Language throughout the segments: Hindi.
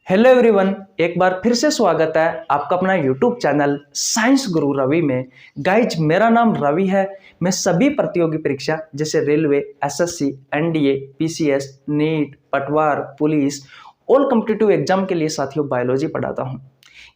हेलो एवरीवन, एक बार फिर से स्वागत है आपका अपना यूट्यूब चैनल साइंस गुरु रवि में। गाइज, मेरा नाम रवि है। मैं सभी प्रतियोगी परीक्षा जैसे railway, SSC, NDA, PCS, NEET, Patwar, police, all competitive exam के लिए साथियों बायोलॉजी पढ़ाता हूँ।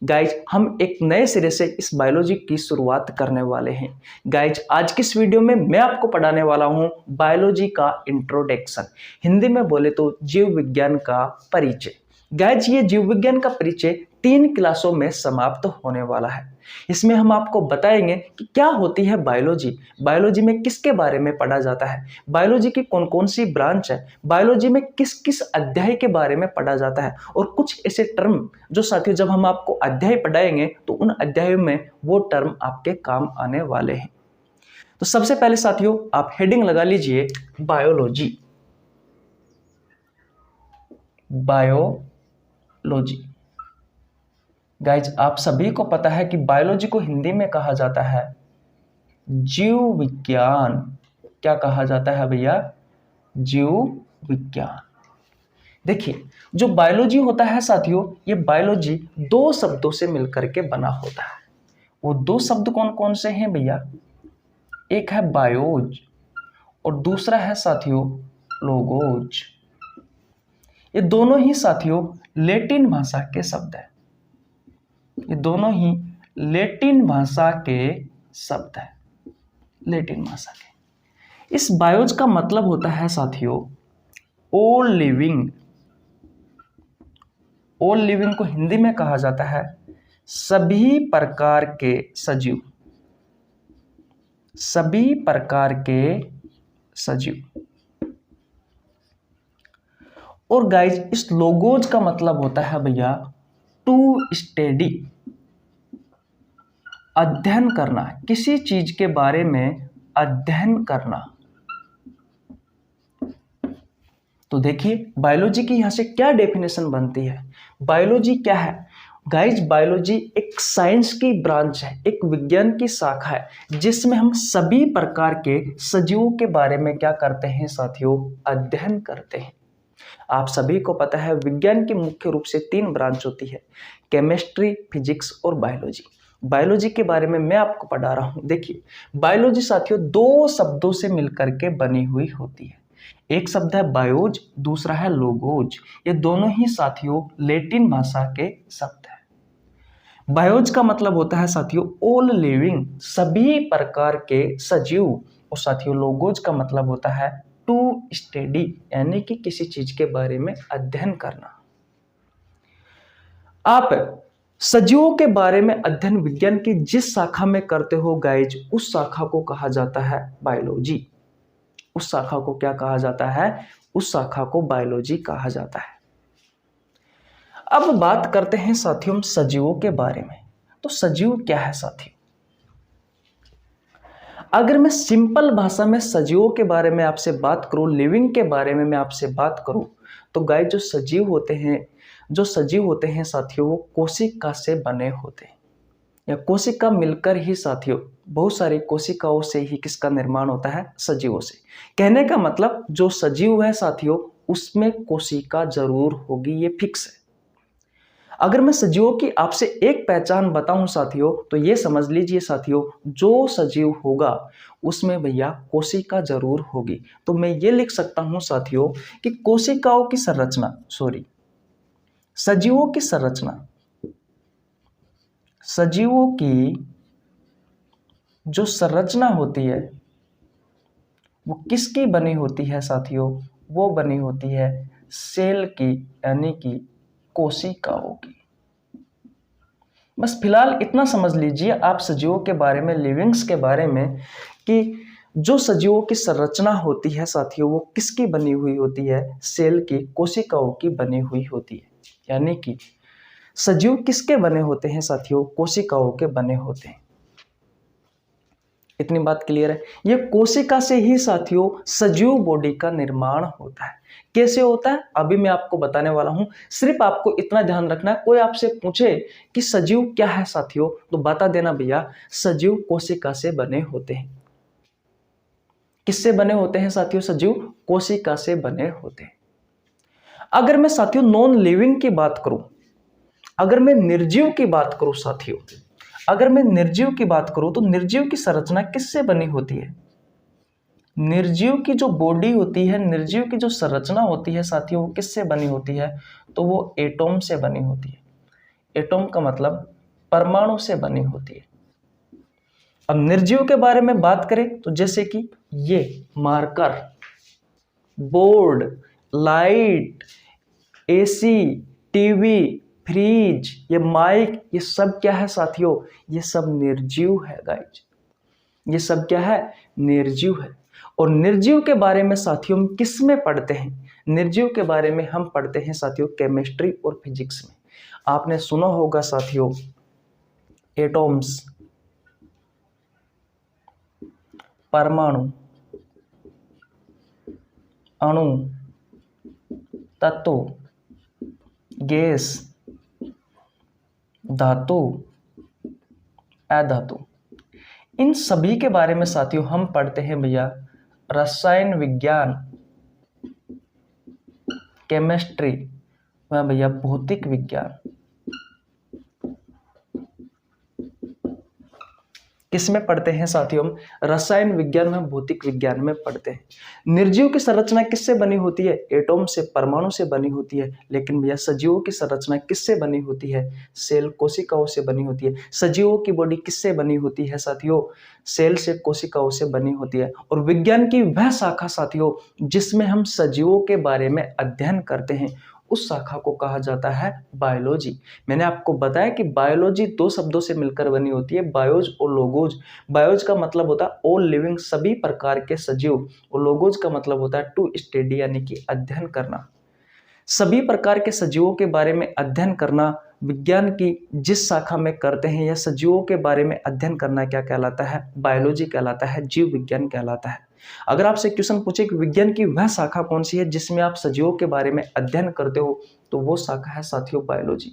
गाइज, हम एक नए सिरे से इस बायोलॉजी की शुरुआत करने वाले हैं। गाइज, आज की इस वीडियो में मैं आपको पढ़ाने वाला हूँ बायोलॉजी का इंट्रोडक्शन, हिंदी में बोले तो जीव विज्ञान का परिचय। गाइज, ये जीव विज्ञान का परिचय 3 क्लासों में समाप्त होने वाला है। इसमें हम आपको बताएंगे कि क्या होती है बायोलॉजी, बायोलॉजी में किसके बारे में पढ़ा जाता है, बायोलॉजी की कौन कौन सी ब्रांच है, बायोलॉजी में किस किस अध्याय के बारे में पढ़ा जाता है, और कुछ ऐसे टर्म जो साथियों जब हम आपको अध्याय पढ़ाएंगे तो उन अध्यायों में वो टर्म आपके काम आने वाले हैं। तो सबसे पहले साथियों आप हेडिंग लगा लीजिए बायोलॉजी। बायोलॉजी गाइज, आप सभी को पता है कि बायोलॉजी को हिंदी में कहा जाता है जीव विज्ञान। क्या कहा जाता है भैया? जीव विज्ञान। देखिए, जो बायोलॉजी होता है साथियों, ये बायोलॉजी 2 शब्दों से मिलकर के बना होता है। वो 2 शब्द कौन कौन से हैं भैया? एक है बायोज और दूसरा है साथियों लोगोज। ये दोनों ही साथियों लैटिन भाषा के शब्द हैं। ये दोनों ही लैटिन भाषा के शब्द हैं, लैटिन भाषा के। इस बायोज का मतलब होता है साथियों ऑल लिविंग। ऑल लिविंग को हिंदी में कहा जाता है सभी प्रकार के सजीव, सभी प्रकार के सजीव। और गाइज, इस लोगोज का मतलब होता है भैया टू स्टडी, अध्ययन करना, किसी चीज के बारे में अध्ययन करना। तो देखिए बायोलॉजी की यहां से क्या डेफिनेशन बनती है। बायोलॉजी क्या है गाइज? बायोलॉजी एक साइंस की ब्रांच है, एक विज्ञान की शाखा है जिसमें हम सभी प्रकार के सजीवों के बारे में क्या करते हैं साथियों? अध्ययन करते हैं। आप सभी को पता है विज्ञान की मुख्य रूप से 3 ब्रांच होती है, केमिस्ट्री, फिजिक्स और बायोलॉजी। बायोलॉजी के बारे में मैं आपको पढ़ा रहा हूं। देखिए, बायोलॉजी साथियों 2 शब्दों से मिलकर के बनी हुई होती है। एक शब्द है बायोज, दूसरा है लोगोज। ये दोनों ही साथियों लैटिन भाषा के शब्द हैं। बायोज का मतलब होता है साथियों ऑल लिविंग, सभी प्रकार के सजीव। और साथियों लोगोज का मतलब होता है टू स्टडी, यानी कि किसी चीज के बारे में अध्ययन करना। आप सजीवों के बारे में अध्ययन विज्ञान की जिस शाखा में करते हो गाइज, उस शाखा को कहा जाता है बायोलॉजी। उस शाखा को क्या कहा जाता है? उस शाखा को बायोलॉजी कहा जाता है। अब बात करते हैं साथियों सजीवों के बारे में। तो सजीव क्या है साथियों? अगर मैं सिंपल भाषा में सजीवों के बारे में आपसे बात करूं, लिविंग के बारे में मैं आपसे बात करूं, तो गाइस जो सजीव होते हैं साथियों, वो कोशिका से बने होते हैं, या कोशिका मिलकर ही साथियों, बहुत सारी कोशिकाओं से ही किसका निर्माण होता है? सजीवों से। कहने का मतलब जो सजीव है साथियों उसमें कोशिका जरूर होगी, ये फिक्स है। अगर मैं सजीवों की आपसे एक पहचान बताऊं साथियों, तो ये समझ लीजिए साथियों, जो सजीव होगा उसमें भैया कोशिका जरूर होगी। तो मैं ये लिख सकता हूं साथियों कि कोशिकाओं की संरचना, सजीवों की संरचना, सजीवों की जो संरचना होती है वो किसकी बनी होती है साथियों? वो बनी होती है सेल की, यानी कि कोशिकाओं की। बस फिलहाल इतना समझ लीजिए आप सजीवों के बारे में, लिविंग्स के बारे में, कि जो सजीवों की संरचना होती है साथियों वो किसकी बनी हुई होती है? सेल की, कोशिकाओं की बनी हुई होती है। यानी कि सजीव किसके बने होते हैं साथियों? कोशिकाओं के बने होते हैं। इतनी बात क्लियर है? ये कोशिका से ही साथियों सजीव बॉडी का निर्माण होता है। कैसे होता है अभी मैं आपको बताने वाला हूं। सिर्फ आपको इतना ध्यान रखना है, कोई आपसे पूछे कि सजीव क्या है साथियों, तो बता देना भैया सजीव कोशिका से बने होते हैं। किससे बने होते हैं साथियों? सजीव कोशिका से बने होते हैं। अगर मैं साथियों नॉन लिविंग की बात करूं, अगर मैं निर्जीव की बात करूं साथियों, अगर मैं निर्जीव की बात करूं तो निर्जीव की संरचना किससे बनी होती है? निर्जीव की जो बॉडी होती है, निर्जीव की जो संरचना होती है साथियों, वो किससे बनी होती है? तो वो एटॉम से बनी होती है। एटॉम का मतलब परमाणु से बनी होती है। अब निर्जीव के बारे में बात करें तो जैसे कि ये marker, board, light, AC, TV, fridge, ये माइक, ये सब क्या है साथियों? ये सब निर्जीव है गाइज। ये सब क्या है? निर्जीव है। और निर्जीव के बारे में साथियों हम किस में पढ़ते हैं? निर्जीव के बारे में हम पढ़ते हैं साथियों केमिस्ट्री और फिजिक्स में। आपने सुना होगा साथियों एटॉम्स, परमाणु, अणु, तत्व, गैस, धातु, अधातु, इन सभी के बारे में साथियों हम पढ़ते हैं भैया रसायन विज्ञान, केमिस्ट्री व भैया भौतिक विज्ञान। किसमें पढ़ते हैं साथियों? हम रसायन विज्ञान में, भौतिक विज्ञान में पढ़ते हैं। निर्जीव की संरचना किससे बनी होती है? एटॉम से, परमाणु से बनी होती है। लेकिन भैया सजीवों की संरचना किससे बनी होती है? सेल, कोशिकाओं से बनी होती है। सजीवों की बॉडी किससे बनी होती है साथियों? सेल से, कोशिकाओं से बनी होती है। और विज्ञान की वह शाखा साथियों जिसमें हम सजीवों के बारे में अध्ययन करते हैं, उस शाखा को कहा जाता है बायोलॉजी। मैंने आपको बताया कि बायोलॉजी दो शब्दों से मिलकर बनी होती है, बायोज और लोगोज। बायोज का मतलब होता है ऑल लिविंग, सभी प्रकार के सजीव, और लोगोज का मतलब होता है टू स्टडी, यानी कि अध्ययन करना। सभी प्रकार के सजीवों के बारे में अध्ययन करना विज्ञान की जिस शाखा में करते हैं, या सजीवों के बारे में अध्ययन करना क्या कहलाता है? बायोलॉजी कहलाता है, जीव विज्ञान कहलाता है। अगर आपसे क्वेश्चन पूछे कि विज्ञान की वह शाखा कौन सी है जिसमें आप सजीवों के बारे में अध्ययन करते हो, तो वो शाखा है साथियों बायोलॉजी।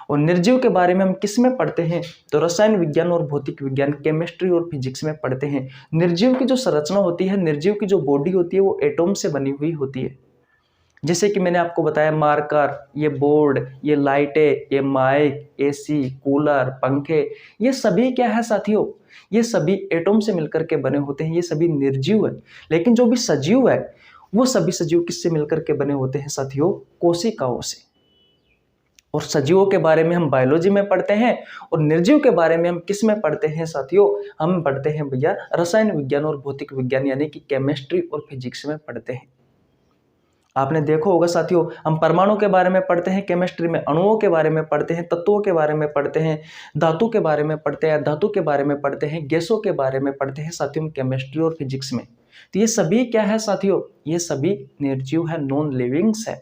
और निर्जीव के बारे में हम किस में पढ़ते हैं? तो रसायन विज्ञान और भौतिक विज्ञान, केमिस्ट्री और फिजिक्स में पढ़ते हैं। निर्जीव की जो संरचना होती है, निर्जीव की जो बॉडी होती है, वो एटॉम से बनी हुई होती है। जैसे कि मैंने आपको बताया मार्कर, ये बोर्ड, ये लाइटें, ये माइक, एसी, कूलर, पंखे, ये सभी क्या है साथियों? ये सभी एटॉम से मिलकर के बने होते हैं। ये सभी निर्जीव है। लेकिन जो भी सजीव है, वो सभी सजीव किससे मिलकर के बने होते हैं साथियों? कोशिकाओं से। और सजीवों के बारे में हम बायोलॉजी में पढ़ते हैं, और निर्जीव के बारे में हम किस में पढ़ते हैं साथियों? हम पढ़ते हैं भैया रसायन विज्ञान और भौतिक विज्ञान, यानी कि केमिस्ट्री और फिजिक्स में पढ़ते हैं। आपने देखा होगा साथियों, हम परमाणु के बारे में पढ़ते हैं केमिस्ट्री में, अणुओं के बारे में पढ़ते हैं, तत्वों के बारे में पढ़ते हैं, धातु के बारे में पढ़ते हैं, धातु के बारे में पढ़ते हैं, गैसों के बारे में पढ़ते हैं साथियों केमिस्ट्री और फिजिक्स में। तो ये सभी क्या है साथियों? ये सभी निर्जीव है, नॉन लिविंग्स है।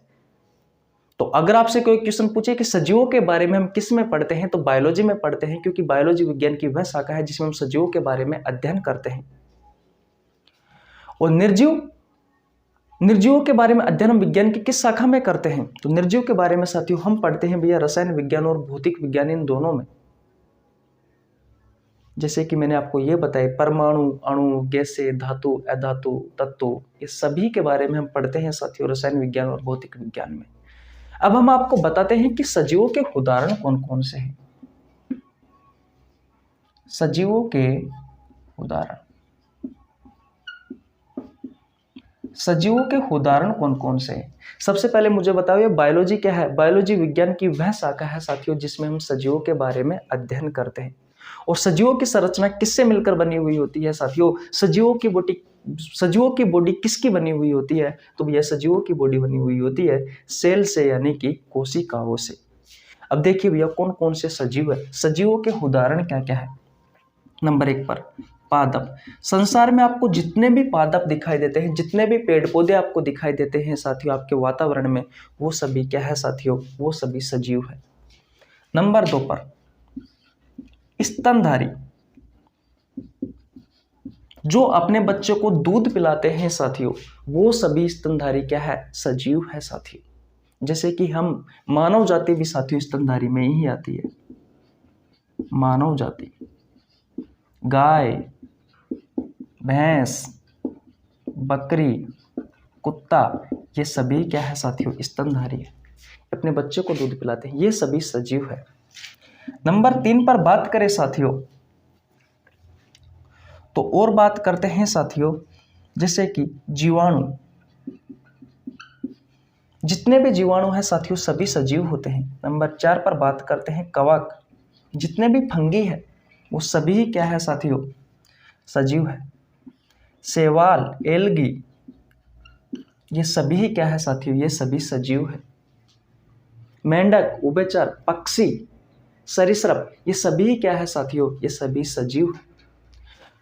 तो अगर आपसे कोई क्वेश्चन पूछे कि सजीवों के बारे में हम किस में पढ़ते हैं, तो बायोलॉजी में पढ़ते हैं, क्योंकि बायोलॉजी विज्ञान की वह शाखा है जिसमें हम सजीवों के बारे में अध्ययन करते हैं। और निर्जीवों के बारे में अध्ययन हम विज्ञान की किस शाखा में करते हैं? तो निर्जीव के बारे में साथियों हम पढ़ते हैं भैया रसायन विज्ञान और भौतिक विज्ञान, इन दोनों में। जैसे कि मैंने आपको ये बताया परमाणु, अणु, गैसें, धातु, अधातु, तत्व, ये सभी के बारे में हम पढ़ते हैं साथियों रसायन विज्ञान और भौतिक विज्ञान में। अब हम आपको बताते हैं कि सजीवों के उदाहरण कौन कौन से हैं। सजीवों के उदाहरण, सजीवों के उदाहरण कौन कौन से हैं? सबसे पहले मुझे बताओ ये बायोलॉजी क्या है? बायोलॉजी विज्ञान की वह शाखा है साथियों जिसमें हम सजीवों के बारे में अध्ययन करते हैं। और सजीवों की संरचना किससे मिलकर बनी हुई होती है साथियों? सजीवों की बॉडी किसकी बनी हुई होती है? तो यह सजीवों की बॉडी बनी हुई होती है सेल से, यानी कि कोशिकाओं से। अब देखिए भैया कौन कौन से सजीव है, सजीवों के उदाहरण क्या क्या है। नंबर 1 पर पादप। संसार में आपको जितने भी पादप दिखाई देते हैं, जितने भी पेड़ पौधे आपको दिखाई देते हैं साथियों आपके वातावरण में, वो सभी क्या है साथियों? वो सभी सजीव है। नंबर 2 पर स्तनधारी, जो अपने बच्चे को दूध पिलाते हैं साथियों, वो सभी स्तनधारी क्या है? सजीव है साथियों। जैसे कि हम मानव जाति भी साथियों स्तनधारी में ही आती है। मानव जाति, गाय, भैंस, बकरी, कुत्ता, ये सभी क्या है साथियों? स्तनधारी है। अपने बच्चे को दूध पिलाते हैं, ये सभी सजीव है। नंबर 3 पर बात करें साथियों, तो और बात करते हैं साथियों, जैसे कि जीवाणु। जितने भी जीवाणु हैं साथियों सभी सजीव होते हैं। नंबर 4 पर बात करते हैं कवक। जितने भी फंगी है वो सभी क्या है साथियों, सजीव है। शैवाल, एल्गी, ये सभी क्या है साथियों, ये सभी सजीव है। मेंढक, उभयचर, पक्षी, सरीसृप, ये सभी क्या है साथियों, ये सभी सजीव है।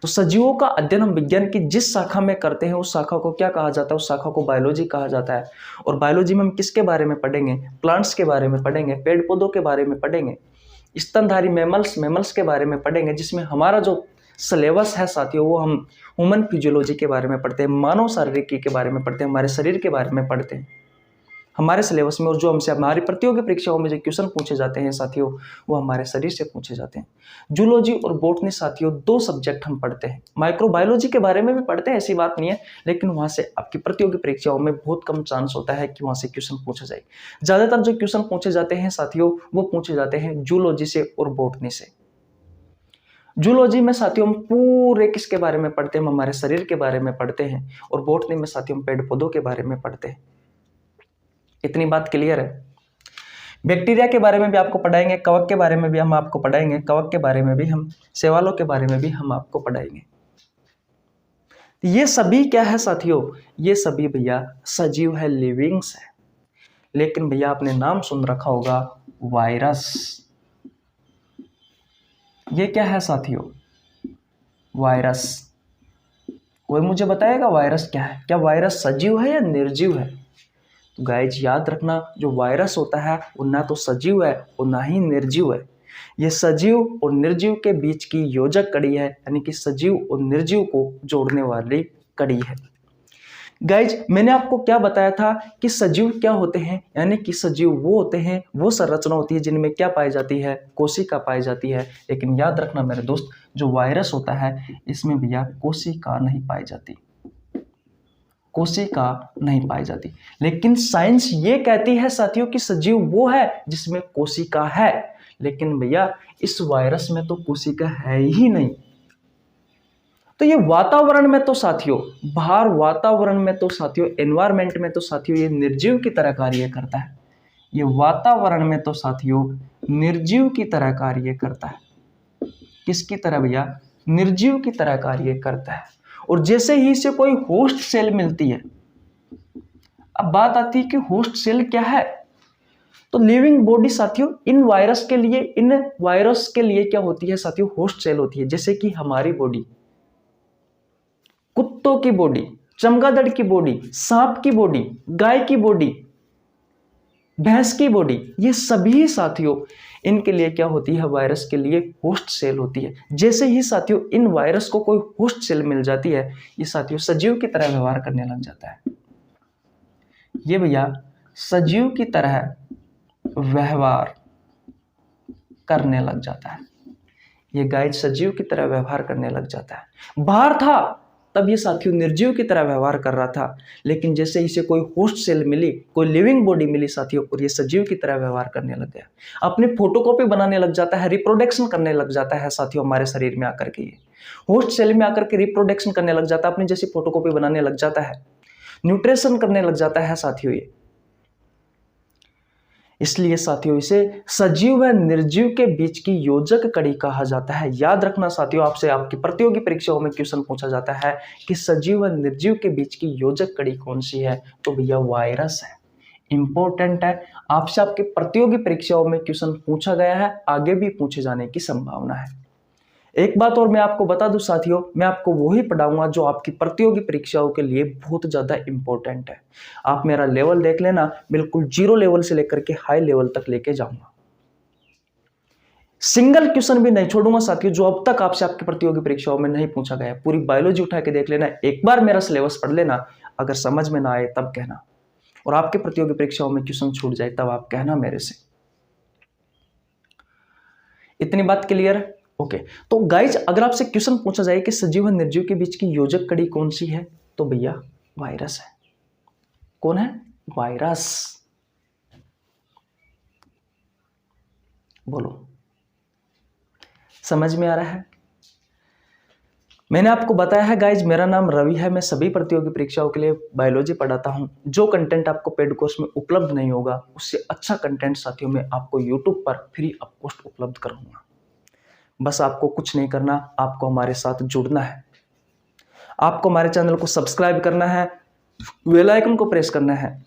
तो सजीवों का अध्ययन हम विज्ञान की जिस शाखा में करते हैं उस शाखा को क्या कहा जाता है, उस शाखा को बायोलॉजी कहा जाता है। और बायोलॉजी में हम किसके बारे में पढ़ेंगे, प्लांट्स के बारे में पढ़ेंगे, पेड़ पौधों के बारे में पढ़ेंगे, स्तनधारी मैमल्स के बारे में पढ़ेंगे, जिसमें हमारा जो सिलेबस है साथियों वो हम ह्यूमन फिजियोलॉजी के बारे में पढ़ते हैं, मानव शारीरिकी के बारे में पढ़ते हैं, हमारे शरीर के बारे में पढ़ते हैं हमारे सिलेबस में। और जो हमसे हमारी प्रतियोगी परीक्षाओं में जो क्वेश्चन पूछे जाते हैं साथियों वो हमारे शरीर से पूछे जाते हैं। जूलॉजी और बॉटनी साथियों 2 सब्जेक्ट हम पढ़ते हैं। माइक्रोबायोलॉजी के बारे में भी पढ़ते हैं, ऐसी बात नहीं है, लेकिन वहाँ से आपकी प्रतियोगी परीक्षाओं में बहुत कम चांस होता है कि वहाँ से क्वेश्चन पूछे जाए। ज़्यादातर जो क्वेश्चन पूछे जाते हैं साथियों वो पूछे जाते हैं जूलॉजी से और बॉटनी से। जूलॉजी में साथियों हम पूरे किसके बारे में पढ़ते हैं, हम हमारे शरीर के बारे में पढ़ते हैं। और बॉटनी में साथियों हम पेड़ पौधों के बारे में पढ़ते हैं। इतनी बात क्लियर है। बैक्टीरिया के बारे में भी आपको पढ़ाएंगे, कवक के बारे में भी हम आपको पढ़ाएंगे, कवक के बारे में भी हम, शैवालों के बारे में भी हम आपको पढ़ाएंगे। ये सभी क्या है साथियों, ये सभी भैया सजीव है, लिविंग्स है। लेकिन भैया आपने नाम सुन रखा होगा वायरस। ये क्या है साथियों, वायरस। कोई मुझे बताएगा वायरस क्या है, क्या वायरस सजीव है या निर्जीव है? तो गाइज याद रखना, जो वायरस होता है वो ना तो सजीव है और ना ही निर्जीव है। ये सजीव और निर्जीव के बीच की योजक कड़ी है, यानी कि सजीव और निर्जीव को जोड़ने वाली कड़ी है। गाइज मैंने आपको क्या बताया था कि सजीव क्या होते हैं, यानी कि सजीव वो होते हैं, वो संरचना होती है जिनमें क्या पाई जाती है, कोशिका पाई जाती है। लेकिन याद रखना मेरे दोस्त, जो वायरस होता है इसमें भैया कोशिका नहीं पाई जाती, कोशिका नहीं पाई जाती। लेकिन साइंस ये कहती है साथियों कि सजीव वो है जिसमें कोशिका है। लेकिन भैया इस वायरस में तो कोशिका है ही नहीं। तो ये वातावरण में तो साथियों, बाहर वातावरण में तो साथियों, एनवायरमेंट में तो साथियों ये निर्जीव की तरह कार्य करता है। ये वातावरण में तो साथियों निर्जीव की तरह कार्य करता है। किसकी तरह भैया, निर्जीव की तरह कार्य करता है। और जैसे ही इसे कोई होस्ट सेल मिलती है, अब बात आती है कि होस्ट सेल क्या है। तो लिविंग बॉडी साथियों इन वायरस के लिए क्या होती है साथियों, होस्ट सेल होती है। जैसे कि हमारी बॉडी, कुत्तों की बॉडी, चमगादड़ की बॉडी, सांप की बॉडी, गाय की बॉडी, भैंस की बॉडी, ये सभी साथियों इनके लिए क्या होती है, वायरस के लिए होस्ट सेल होती है। जैसे ही साथियों इन वायरस को कोई होस्ट सेल मिल जाती है, ये साथियों सजीव की तरह व्यवहार करने लग जाता है। ये भैया सजीव की तरह व्यवहार करने लग जाता है। ये गाइड सजीव की तरह व्यवहार करने लग जाता है। बाहर था तब ये साथियों निर्जीव की तरह व्यवहार कर रहा था, लेकिन जैसे इसे कोई होस्ट सेल मिली, कोई लिविंग बॉडी मिली साथियों, और ये सजीव की तरह व्यवहार करने लग गया। अपनी फोटोकॉपी बनाने लग जाता है, रिप्रोडक्शन करने लग जाता है साथियों हमारे शरीर में आकर के। ये होस्ट सेल में आकर के रिप्रोडक्शन करने लग जाता है, अपनी जैसी फोटोकॉपी बनाने लग जाता है, न्यूट्रिशन करने लग जाता है साथियों ये। इसलिए साथियों इसे सजीव व निर्जीव के बीच की योजक कड़ी कहा जाता है। याद रखना साथियों, आपसे आपकी प्रतियोगी परीक्षाओं में क्वेश्चन पूछा जाता है कि सजीव व निर्जीव के बीच की योजक कड़ी कौन सी है, तो भैया वायरस है। इंपॉर्टेंट है, आपसे आपके प्रतियोगी परीक्षाओं में क्वेश्चन पूछा गया है, आगे भी पूछे जाने की संभावना है। एक बात और मैं आपको बता दूं साथियों, मैं आपको वही पढ़ाऊंगा जो आपकी प्रतियोगी परीक्षाओं के लिए बहुत ज़्यादा इंपॉर्टेंट है। आप मेरा लेवल देख लेना, बिल्कुल 0 लेवल से लेकर के हाई लेवल तक लेके जाऊंगा। सिंगल क्वेश्चन भी नहीं छोड़ूंगा साथियों जो अब तक आपसे आपकी प्रतियोगी परीक्षाओं में नहीं पूछा गया। पूरी बायोलॉजी उठा के देख लेना, एक बार मेरा सिलेबस पढ़ लेना, अगर समझ में ना आए तब कहना, और आपके प्रतियोगी परीक्षाओं में क्वेश्चन छूट जाए तब आप कहना मेरे से। इतनी बात क्लियर है? ओके। तो गाइज अगर आपसे क्वेश्चन पूछा जाए कि सजीव और निर्जीव के बीच की योजक कड़ी कौन सी है, तो भैया वायरस है। कौन है? वायरस। बोलो, समझ में आ रहा है? मैंने आपको बताया है गाइज, मेरा नाम रवि है। मैं सभी प्रतियोगी परीक्षाओं के लिए बायोलॉजी पढ़ाता हूं। जो कंटेंट आपको पेड कोर्स में उपलब्ध नहीं होगा, उससे अच्छा कंटेंट साथियों मैं आपको यूट्यूब पर फ्री ऑफ कॉस्ट उपलब्ध कराऊंगा। बस आपको कुछ नहीं करना, आपको हमारे साथ जुड़ना है। आपको हमारे चैनल को सब्सक्राइब करना है, बेल आइकन को प्रेस करना है,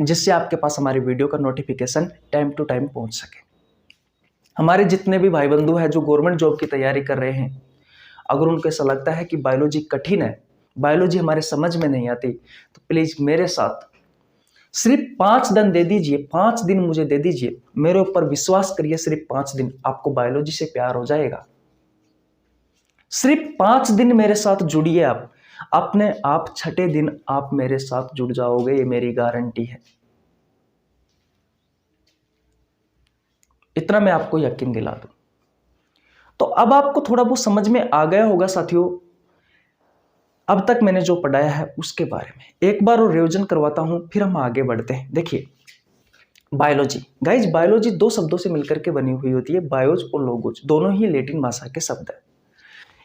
जिससे आपके पास हमारी वीडियो का नोटिफिकेशन टाइम टू टाइम पहुंच सके। हमारे जितने भी भाई बंधु हैं जो गवर्नमेंट जॉब की तैयारी कर रहे हैं, अगर उनको ऐसा लगता है कि बायोलॉजी कठिन है, बायोलॉजी हमारे समझ में नहीं आती, तो प्लीज मेरे साथ सिर्फ 5 दिन दे दीजिए, 5 दिन मुझे दे दीजिए। मेरे ऊपर विश्वास करिए, सिर्फ 5 दिन आपको बायोलॉजी से प्यार हो जाएगा। सिर्फ 5 दिन मेरे साथ जुड़िए, आप अपने आप 6ठे दिन आप मेरे साथ जुड़ जाओगे, ये मेरी गारंटी है। इतना मैं आपको यकीन दिला दूं। तो अब आपको थोड़ा बहुत समझ में आ गया होगा साथियों, अब तक मैंने जो पढ़ाया है उसके बारे में। एक बार और रिवीजन करवाता हूं, फिर हम आगे बढ़ते हैं। देखिए, बायोलॉजी गाइज, बायोलॉजी 2 शब्दों से मिलकर के बनी हुई होती है, बायोज और लोगोज। दोनों ही लैटिन भाषा के शब्द है।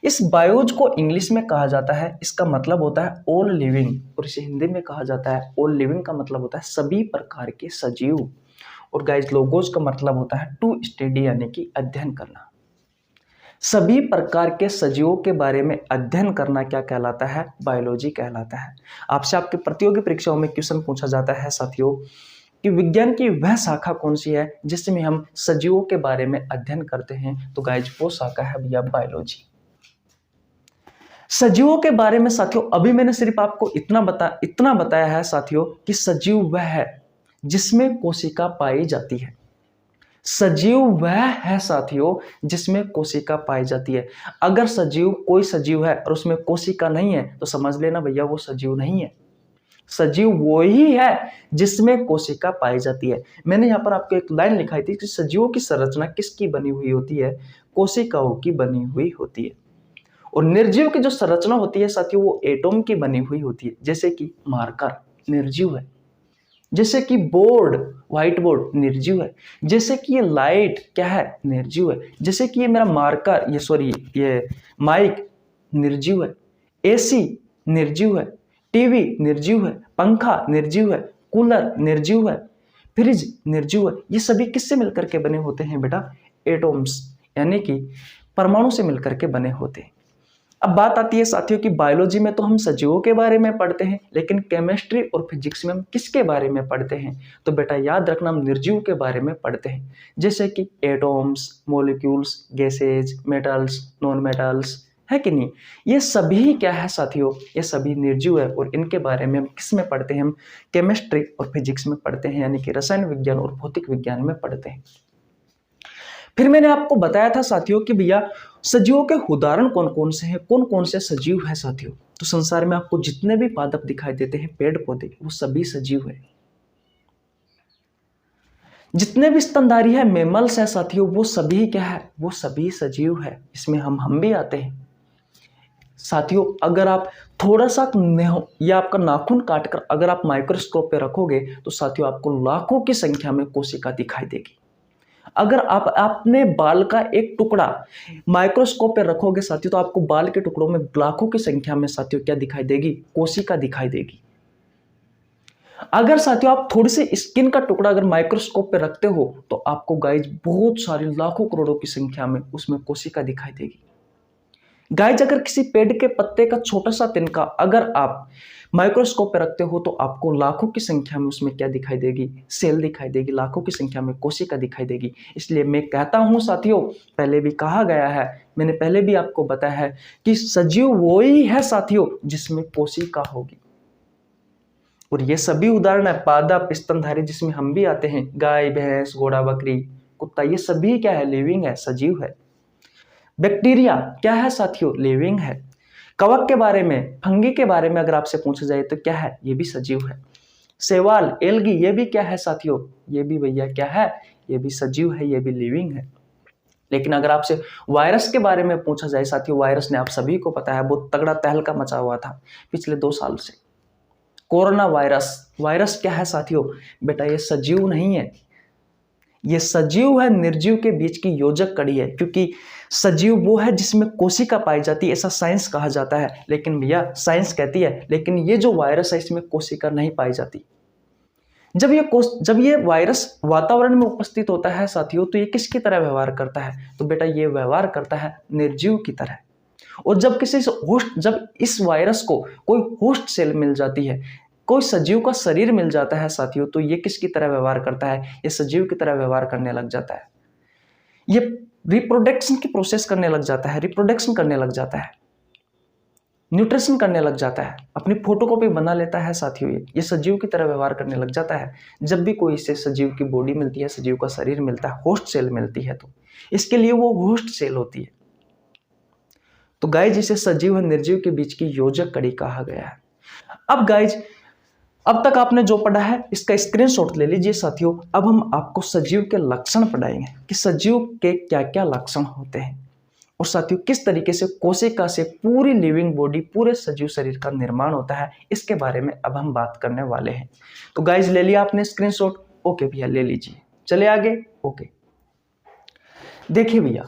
इस बायोज को इंग्लिश में कहा जाता है, इसका मतलब होता है ऑल लिविंग, और इसे हिंदी में कहा जाता है ऑल लिविंग का मतलब होता है सभी प्रकार के सजीव। और गाइज, लोगोज का मतलब होता है टू स्टडी, यानी कि अध्ययन करना। सभी प्रकार के सजीवों के बारे में अध्ययन करना क्या कहलाता है? बायोलॉजी कहलाता है। आपसे आपके प्रतियोगी परीक्षाओं में क्वेश्चन पूछा जाता है साथियों कि विज्ञान की वह शाखा कौन सी है जिसमें हम सजीवों के बारे में अध्ययन करते हैं? तो गाइज, वो शाखा है भैया बायोलॉजी। सजीवों के बारे में साथियों अभी मैंने सिर्फ आपको इतना बताया है साथियों कि सजीव वह है जिसमें कोशिका पाई जाती है। सजीव वह है साथियों जिसमें कोशिका पाई जाती है। अगर कोई सजीव है और उसमें कोशिका नहीं है, तो समझ लेना भैया वो सजीव नहीं है। सजीव वो ही है जिसमें कोशिका पाई जाती है। मैंने यहाँ पर आपको एक लाइन लिखाई थी कि सजीवों की संरचना किसकी बनी हुई होती है? कोशिकाओं की बनी हुई होती है। और निर्जीव की जो संरचना होती है साथियों, वो एटॉम की बनी हुई होती है। जैसे कि मार्कर निर्जीव है, जैसे कि बोर्ड, व्हाइट बोर्ड निर्जीव है, जैसे कि ये लाइट क्या है? निर्जीव है, जैसे कि ये मेरा मार्कर, ये माइक निर्जीव है, एसी निर्जीव है, टीवी निर्जीव है, पंखा निर्जीव है, कूलर निर्जीव है, फ्रिज निर्जीव है। ये सभी किससे मिलकर के बने होते हैं बेटा? एटॉम्स, यानी कि परमाणु से मिलकर के बने होते हैं। अब बात आती है साथियों कि बायोलॉजी में तो हम सजीवों के बारे में पढ़ते हैं, लेकिन केमिस्ट्री और फिजिक्स में हम किसके बारे में पढ़ते हैं? तो बेटा याद रखना, हम निर्जीव के बारे में पढ़ते हैं, जैसे कि atoms, molecules, gases, metals, non metals, है कि नहीं? ये सभी क्या है साथियों? ये सभी निर्जीव है, और इनके बारे में हम किस में पढ़ते हैं? हम केमिस्ट्री और फिजिक्स में पढ़ते हैं, यानी कि रसायन विज्ञान और भौतिक विज्ञान में पढ़ते हैं। फिर मैंने आपको बताया था साथियों कि भैया सजीवों के उदाहरण कौन कौन से हैं, कौन कौन से सजीव हैं साथियों? तो संसार में आपको जितने भी पादप दिखाई देते हैं, पेड़ पौधे, वो सभी सजीव है। जितने भी स्तनधारी है, मैमल्स है साथियों, वो सभी क्या है? वो सभी सजीव है। इसमें हम भी आते हैं साथियों। अगर आप थोड़ा सा या आपका नाखून काटकर अगर आप माइक्रोस्कोप पे रखोगे, तो साथियों आपको लाखों की संख्या में कोशिका दिखाई देगी। अगर आप अपने बाल का एक टुकड़ा माइक्रोस्कोप पे रखोगे साथियों, तो आपको बाल के टुकड़ों में लाखों की संख्या में साथियों क्या दिखाई देगी? कोशिका दिखाई देगी। अगर साथियों आप थोड़ी सी स्किन का टुकड़ा अगर माइक्रोस्कोप पे रखते हो, तो आपको गाइज बहुत सारी लाखों करोड़ों की संख्या में उसमें कोशिका दिखाई देगी। गाइज, अगर किसी पेड़ के पत्ते का छोटा सा तिनका अगर आप माइक्रोस्कोप पे रखते हो, तो आपको लाखों की संख्या में उसमें क्या दिखाई देगी? सेल दिखाई देगी, लाखों की संख्या में कोशिका दिखाई देगी। इसलिए मैं कहता हूं साथियों, पहले भी कहा गया है, मैंने पहले भी आपको बताया है कि सजीव वो ही है साथियों जिसमें कोशिका होगी। और ये सभी उदाहरण है पादप, स्तनधारी, जिसमें हम भी आते हैं, गाय, भैंस, घोड़ा, बकरी, कुत्ता, ये सभी क्या है? लिविंग है, सजीव है। बैक्टीरिया क्या है साथियों? लिविंग है। कवक के बारे में, फंगी के बारे में अगर आपसे पूछा जाए तो क्या है? ये भी सजीव है। शैवाल, एल्गी, ये भी क्या है साथियों? ये भी भैया क्या है? ये भी सजीव है, ये भी लिविंग है। लेकिन अगर आपसे वायरस के बारे में पूछा जाए साथियों, वायरस ने आप सभी को पता है बहुत तगड़ा तहलका मचा हुआ था पिछले 2 साल से। कोरोना वायरस, वायरस क्या है साथियों? बेटा ये सजीव नहीं है, ये सजीव है निर्जीव के बीच की योजक कड़ी है, क्योंकि सजीव वो है जिसमें कोशिका पाई जाती है, ऐसा साइंस कहा जाता है। लेकिन भैया साइंस कहती है लेकिन ये जो वायरस है इसमें कोशिका नहीं पाई जाती। जब ये वायरस वातावरण में उपस्थित होता है साथियों, तो ये किसकी तरह व्यवहार करता है? तो बेटा ये व्यवहार करता है निर्जीव की तरह। और जब जब इस वायरस को कोई होस्ट सेल मिल जाती है, कोई सजीव का शरीर मिल जाता है साथियों, तो ये किसकी तरह व्यवहार करता है? ये सजीव की तरह व्यवहार करने लग जाता है। ये रिप्रोडक्शन की प्रोसेस करने लग जाता है, रिप्रोडक्शन करने लग जाता है, न्यूट्रिशन करने लग जाता है, अपनी फोटोकॉपी बना लेता है साथियों। ये सजीव की तरह व्यवहार करने लग जाता है। जब भी कोई इसे सजीव की बॉडी मिलती है, सजीव का शरीर मिलता है, होस्ट सेल मिलती है, तो इसके लिए वो होस्ट सेल होती है। तो गाइज इसे सजीव और निर्जीव के बीच की योजक कड़ी कहा गया है। अब गाइज अब तक आपने जो पढ़ा है इसका स्क्रीनशॉट ले लीजिए साथियों। अब हम आपको सजीव के लक्षण पढ़ाएंगे कि सजीव के क्या क्या लक्षण होते हैं, और साथियों किस तरीके से कोशिका से पूरी लिविंग बॉडी, पूरे सजीव शरीर का निर्माण होता है, इसके बारे में अब हम बात करने वाले हैं। तो गाइज ले लिया आपने स्क्रीनशॉट? ओके भैया ले लीजिए, चले आगे। ओके देखिए भैया,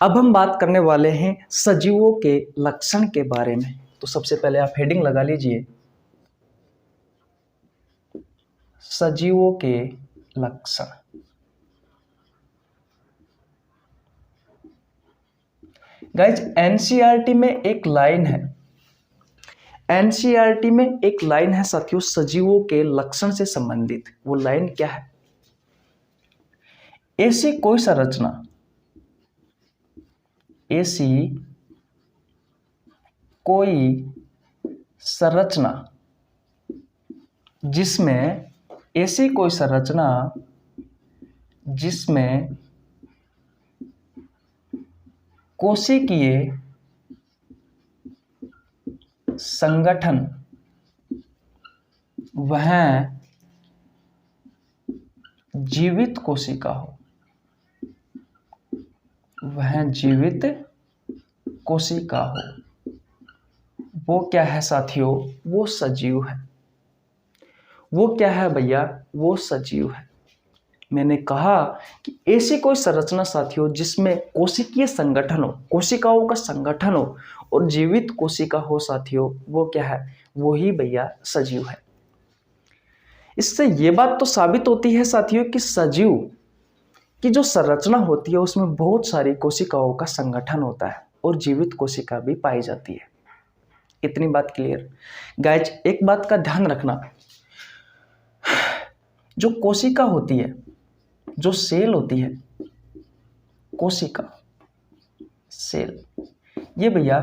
अब हम बात करने वाले हैं सजीवों के लक्षण के बारे में। तो सबसे पहले आप हेडिंग लगा लीजिए, सजीवों के लक्षण। गाइज एनसीईआरटी में एक लाइन है, एनसीईआरटी में एक लाइन है साथियों सजीवों के लक्षण से संबंधित। वो लाइन क्या है? ऐसी कोई संरचना, ऐसी कोई संरचना जिसमें, ऐसी कोई संरचना जिसमें कोशिकीय संगठन वह जीवित कोशिका हो, वह जीवित कोशिका हो, वो क्या है साथियों? वो सजीव है। वो क्या है भैया? वो सजीव है। मैंने कहा कि ऐसी कोई संरचना साथियों जिसमें कोशिकीय संगठन हो, कोशिकाओं का संगठन हो और जीवित कोशिका हो साथियों, वो क्या है? वो ही भैया सजीव है। इससे ये बात तो साबित होती है साथियों कि सजीव की जो संरचना होती है उसमें बहुत सारी कोशिकाओं का संगठन होता है और जीवित कोशिका भी पाई जाती है। इतनी बात क्लियर? गाइज एक बात का ध्यान रखना, जो कोशिका होती है, जो सेल होती है, कोशिका सेल, ये भैया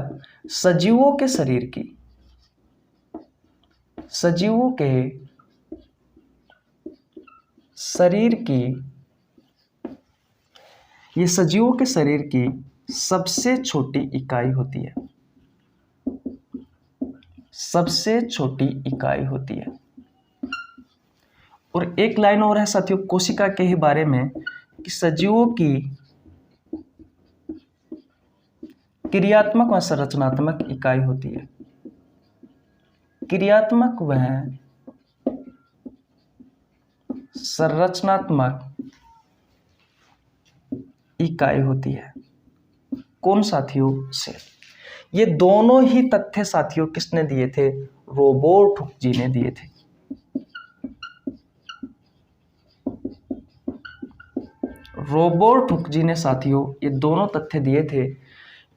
सजीवों के शरीर की, सजीवों के शरीर की, ये सजीवों के शरीर की सबसे छोटी इकाई होती है, सबसे छोटी इकाई होती है। और एक लाइन और है साथियों कोशिका के ही बारे में कि सजीवों की क्रियात्मक व संरचनात्मक इकाई होती है, क्रियात्मक व संरचनात्मक इकाई होती है। कौन साथियों? सेल। ये दोनों ही तथ्य साथियों किसने दिए थे? रॉबर्ट हुक जी ने दिए थे। रॉबर्ट हुक जी ने साथियों ये दोनों तथ्य दिए थे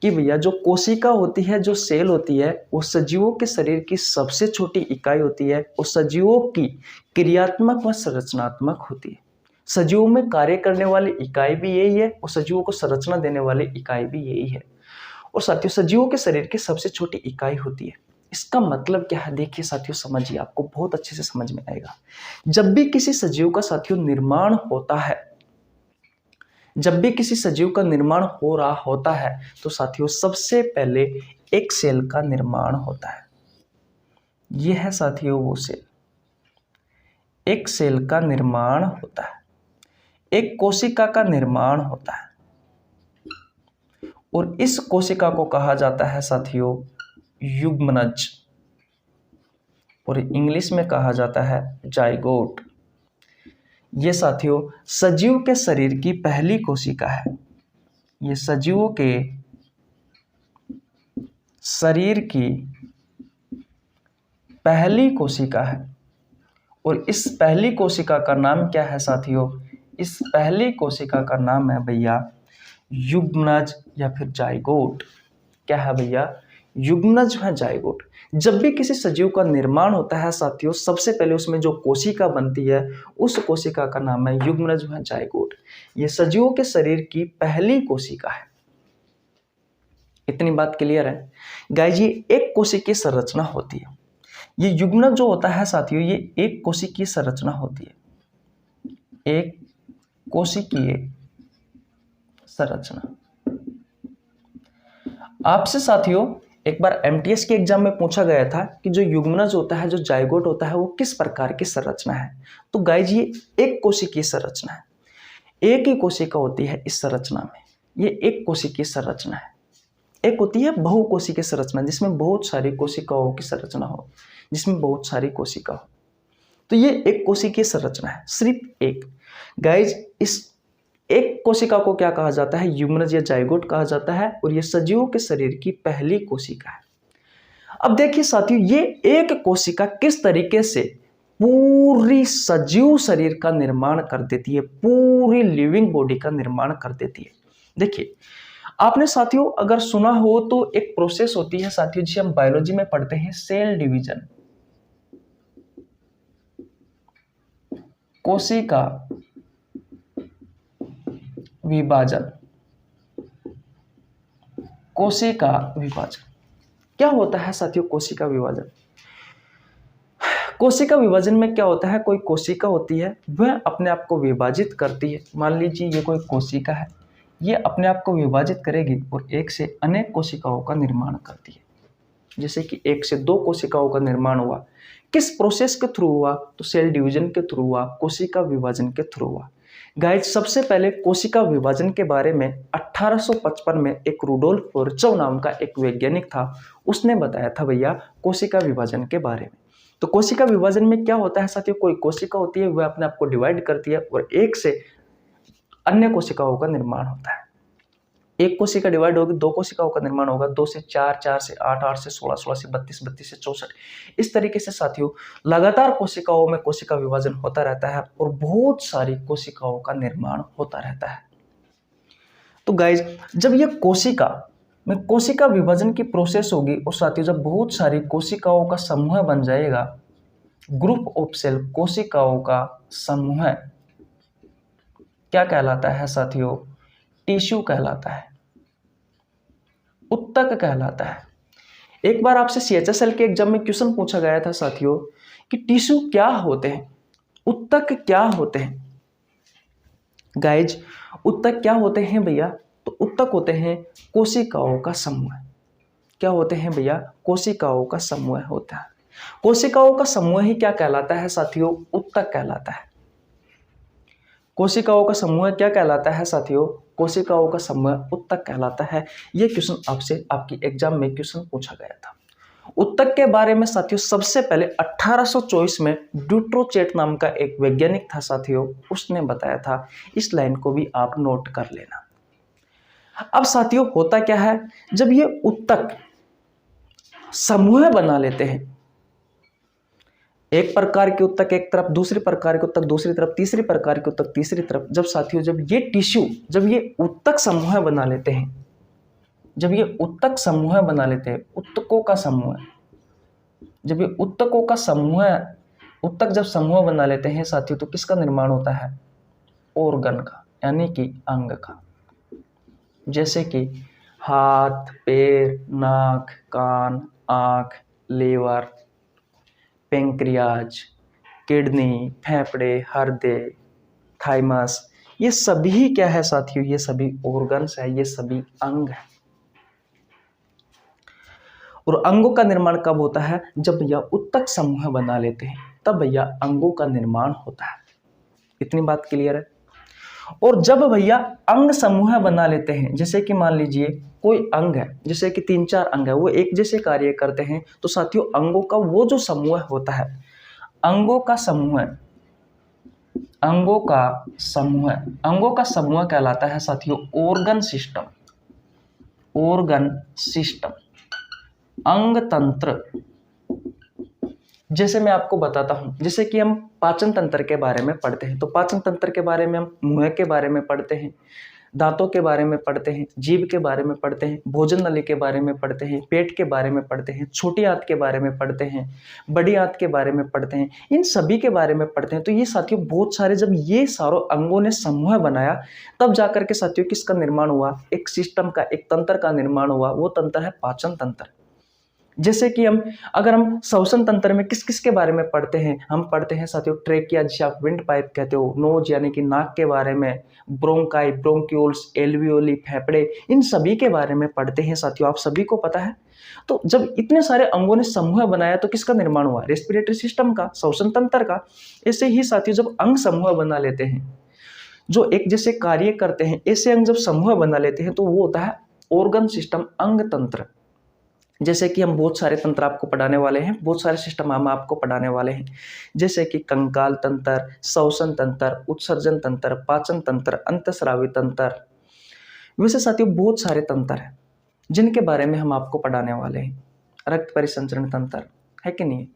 कि भैया जो कोशिका होती है, जो सेल होती है, वो सजीवों के शरीर की सबसे छोटी इकाई होती है और सजीवों की क्रियात्मक व संरचनात्मक होती है। सजीवों में कार्य करने वाली इकाई भी यही है और सजीवों को संरचना देने वाली इकाई भी यही है। और साथियों सजीवों के शरीर की सबसे छोटी इकाई होती है। इसका मतलब क्या है? देखिए साथियों समझिए, आपको बहुत अच्छे से समझ में आएगा। जब भी किसी सजीव का साथियों निर्माण होता है, जब भी किसी सजीव का निर्माण हो रहा होता है तो साथियों सबसे पहले एक सेल का निर्माण होता है। यह है साथियों वो सेल, एक सेल का निर्माण होता है, एक कोशिका का निर्माण होता है और इस कोशिका को कहा जाता है साथियों युग्मनज और इंग्लिश में कहा जाता है जाइगोट। ये साथियों सजीव के शरीर की पहली कोशिका है। ये सजीवों के शरीर की पहली कोशिका है और इस पहली कोशिका का नाम क्या है साथियों? इस पहली कोशिका का नाम है भैया युग्मनज या फिर जाइगोट। क्या है भैया? युग्मनज है जाइगोट। जब भी किसी सजीव का निर्माण होता है साथियों, सबसे पहले उसमें जो कोशिका बनती है उस कोशिका का नाम है युग्मनज है जाइगोट। ये सजीवों के शरीर की पहली कोशिका है। इतनी बात क्लियर है गाइस? ये एक कोशिकीय संरचना होती है। ये युग्मनज जो होता है साथियों, ये एक कोशिकीय संरचना होती है, एक कोशिकीय संरचना। आपसे साथियों एक बार एमटीएस के एग्जाम में पूछा गया था कि जो युग्मनज होता है, जो जाइगोट होता है, वो किस प्रकार की संरचना है। तो गाइस ये एक कोशिकीय संरचना है, एक ही कोशिका होती है इस संरचना में। ये एक कोशिकीय संरचना है। एक होती है बहुकोशिकीय संरचना जिसमें बहुत सारी कोशिकाओं की संरचना हो, जिसमें बहुत सारी कोशिका हो। तो ये एक कोशिकीय संरचना है, सिर्फ एक। गाइस इस एक कोशिका को क्या कहा जाता है? युग्मनज या जाइगोट कहा जाता है और ये सजीवों के शरीर की पहली कोशिका है। अब देखिए साथियों, ये एक कोशिका किस तरीके से पूरी सजीव शरीर का निर्माण कर देती है, पूरी लिविंग बॉडी का निर्माण कर देती है। देखिए आपने साथियों अगर सुना हो तो एक प्रोसेस होती है साथियों जिसे हम बायोलॉजी में पढ़ते हैं, सेल डिवीजन। कोशिका विभाजन। कोशिका विभाजन क्या होता है साथियों? कोशिका विभाजन, कोशिका विभाजन में क्या होता है? कोई कोशिका होती है, वह अपने आप को विभाजित करती है। मान लीजिए ये कोई कोशिका है, ये अपने आप को विभाजित करेगी और एक से अनेक कोशिकाओं का निर्माण करती है। जैसे कि एक से दो कोशिकाओं का निर्माण हुआ, किस प्रोसेस के थ्रू हुआ? तो सेल डिवीजन के थ्रू हुआ, कोशिका विभाजन के थ्रू हुआ। गाइस सबसे पहले कोशिका विभाजन के बारे में 1855 में एक रुडोल्फ वर्चोव नाम का एक वैज्ञानिक था, उसने बताया था भैया कोशिका विभाजन के बारे में। तो कोशिका विभाजन में क्या होता है साथियों? कोई कोशिका होती है, वह अपने आप को डिवाइड करती है और एक से अन्य कोशिकाओं का निर्माण होता है। एक कोशिका डिवाइड होगी, दो कोशिकाओं का निर्माण होगा, 2 से 4, 4 से 8, 8 से 16, 16 से 32, 32 से 64। इस तरीके से साथियों लगातार कोशिकाओं में कोशिका विभाजन होता रहता है और बहुत सारी कोशिकाओं का निर्माण होता रहता है। तो गाइज जब ये कोशिका में कोशिका विभाजन की प्रोसेस होगी और साथियों जब बहुत सारी कोशिकाओं का समूह बन जाएगा, ग्रुप ऑफ सेल, कोशिकाओं का समूह क्या कहलाता है साथियों? टिश्यू कहलाता है, उत्तक कहलाता है। एक बार आपसे सीएचएसएल के एग्जाम में क्वेश्चन पूछा गया था साथियों कि टिश्यू क्या होते हैं, उत्तक क्या होते हैं। गाइज उत्तक क्या होते हैं भैया? तो उत्तक होते हैं कोशिकाओं का समूह। क्या होते हैं भैया? कोशिकाओं का समूह होता है। कोशिकाओं का समूह ही क्या कहलाता है साथियों? उत्तक कहलाता है। कोशिकाओं का समूह क्या कहलाता है साथियों? कोशिकाओं का समूह उत्तक कहलाता है। यह क्वेश्चन आपसे आपकी एग्जाम में क्वेश्चन पूछा गया था। उत्तक के बारे में साथियों सबसे पहले 1824 में ड्यूट्रोचेट नाम का एक वैज्ञानिक था साथियों, उसने बताया था। इस लाइन को भी आप नोट कर लेना। अब साथियों होता क्या है, जब ये उत्तक समूह बना लेते हैं, एक प्रकार के उत्तक एक तरफ, दूसरी प्रकार के उत्तक दूसरी तरफ, तीसरी प्रकार के उत्तक तीसरी तरफ, जब साथियों जब ये टिश्यू, जब ये उत्तक समूह बना लेते हैं, जब ये उत्तक समूह बना लेते हैं, उत्तकों का समूह, जब ये उत्तकों का समूह, उत्तक जब समूह बना लेते हैं साथियों, तो किसका निर्माण होता है? ऑर्गन का, यानी कि अंग का। जैसे कि हाथ, पैर, नाक, कान, आँख, लीवर, पेंक्रियाज, किडनी, फेफड़े, हृदय, थाइमस, ये सभी क्या है साथियों? ये सभी ऑर्गन्स है, ये सभी अंग है। और अंगों का निर्माण कब होता है? जब भैया उत्तक समूह बना लेते हैं, तब भैया अंगों का निर्माण होता है। इतनी बात क्लियर है। और जब भैया अंग समूह बना लेते हैं, जैसे कि मान लीजिए कोई अंग है, जैसे कि 3-4 अंग है, वो एक जैसे कार्य करते हैं, तो साथियों अंगों का वो जो समूह होता है, अंगों का समूह, अंगों का समूह, अंगों का समूह कहलाता है साथियों ऑर्गन सिस्टम। ऑर्गन सिस्टम, अंग तंत्र। जैसे मैं आपको बताता हूं, जैसे कि हम पाचन तंत्र के बारे में पढ़ते हैं, तो पाचन तंत्र के बारे में हम मुंह के बारे में पढ़ते हैं, दांतों के बारे में पढ़ते हैं, जीभ के बारे में पढ़ते हैं, भोजन नली के बारे में पढ़ते हैं, पेट के बारे में पढ़ते हैं, छोटी आंत के बारे में पढ़ते हैं, बड़ी आंत के बारे में पढ़ते हैं, इन सभी के बारे में पढ़ते हैं। तो ये साथियों बहुत सारे, जब ये सारों अंगों ने समूह बनाया तब जाकर के साथियों किसका निर्माण हुआ, एक सिस्टम का, एक तंत्र का निर्माण हुआ। वो तंत्र है पाचन तंत्र। जैसे कि अगर हम श्वसन तंत्र में किस किस के बारे में पढ़ते हैं, हम पढ़ते हैं साथियों ट्रेकिया, जिसे आप विंड पाइप कहते हो, नोज यानी कि नाक के बारे में, ब्रोंकाई, ब्रोंक्यूल्स, एल्वियोली, फेफड़े, इन सभी के बारे में पढ़ते हैं साथियों, आप सभी को पता है। तो जब इतने सारे अंगों ने समूह बनाया तो किसका निर्माण हुआ, रेस्पिरेटरी सिस्टम का, श्वसन तंत्र का। ऐसे ही साथियों जब अंग समूह बना लेते हैं, जो एक जैसे कार्य करते हैं, ऐसे अंग जब समूह बना लेते हैं तो वो होता है ऑर्गन सिस्टम, अंग तंत्र। जैसे कि हम बहुत सारे तंत्र आपको पढ़ाने वाले हैं, बहुत सारे सिस्टम हम आपको पढ़ाने वाले हैं, जैसे कि कंकाल तंत्र, श्वसन तंत्र, उत्सर्जन तंत्र, पाचन तंत्र, अंतस्रावी तंत्र। वैसे साथियों बहुत सारे तंत्र हैं जिनके बारे में हम आपको पढ़ाने वाले हैं। रक्त परिसंचरण तंत्र है कि नहीं।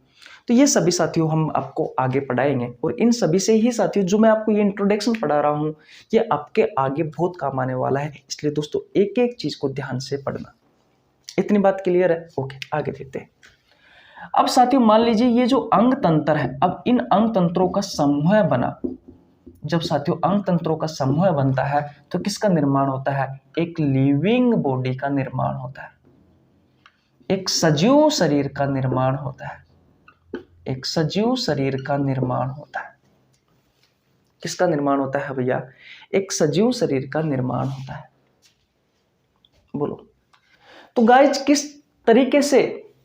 तो ये सभी साथियों हम आपको आगे पढ़ाएंगे, और इन सभी से ही साथियों जो मैं आपको ये इंट्रोडक्शन पढ़ा रहा हूँ ये आपके आगे बहुत काम आने वाला है। इसलिए दोस्तों एक एक चीज को ध्यान से पढ़ना। इतनी बात क्लियर है? ओके, आगे देखते हैं। अब साथियों मान लीजिए ये जो अंग तंत्र है, अब इन अंग तंत्रों का समूह बना। जब साथियों अंग तंत्रों का समूह बनता है तो किसका निर्माण होता है, एक लिविंग बॉडी का निर्माण होता है, एक सजीव शरीर का निर्माण होता है, एक सजीव शरीर का निर्माण होता है। किसका निर्माण होता है भैया, एक सजीव शरीर का निर्माण होता है। बोलो। तो गाइज किस तरीके से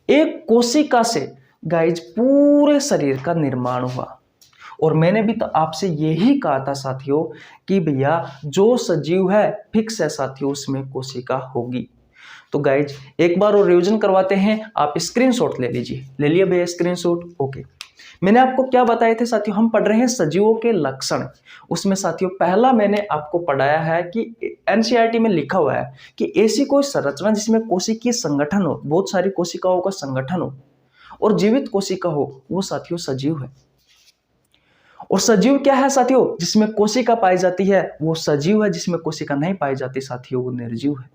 एक कोशिका से गाइज पूरे शरीर का निर्माण हुआ। और मैंने भी तो आपसे यही कहा था साथियों कि भैया जो सजीव है फिक्स है साथियों, उसमें कोशिका होगी। तो गाइज एक बार और रिवीजन करवाते हैं, आप स्क्रीनशॉट ले लीजिए। ले लिया भैया स्क्रीनशॉट? ओके। मैंने आपको क्या बताए थे साथियों, हम पढ़ रहे हैं सजीवों के लक्षण। उसमें साथियों पहला मैंने आपको पढ़ाया है कि एनसीईआरटी में लिखा हुआ है कि ऐसी कोई संरचना जिसमें कोशिकीय संगठन हो, बहुत सारी कोशिकाओं का संगठन हो और जीवित कोशिका हो, वो साथियों सजीव है। और सजीव क्या है साथियों, जिसमें कोशिका पाई जाती है वो सजीव है, जिसमें कोशिका नहीं पाई जाती साथियों वो निर्जीव है।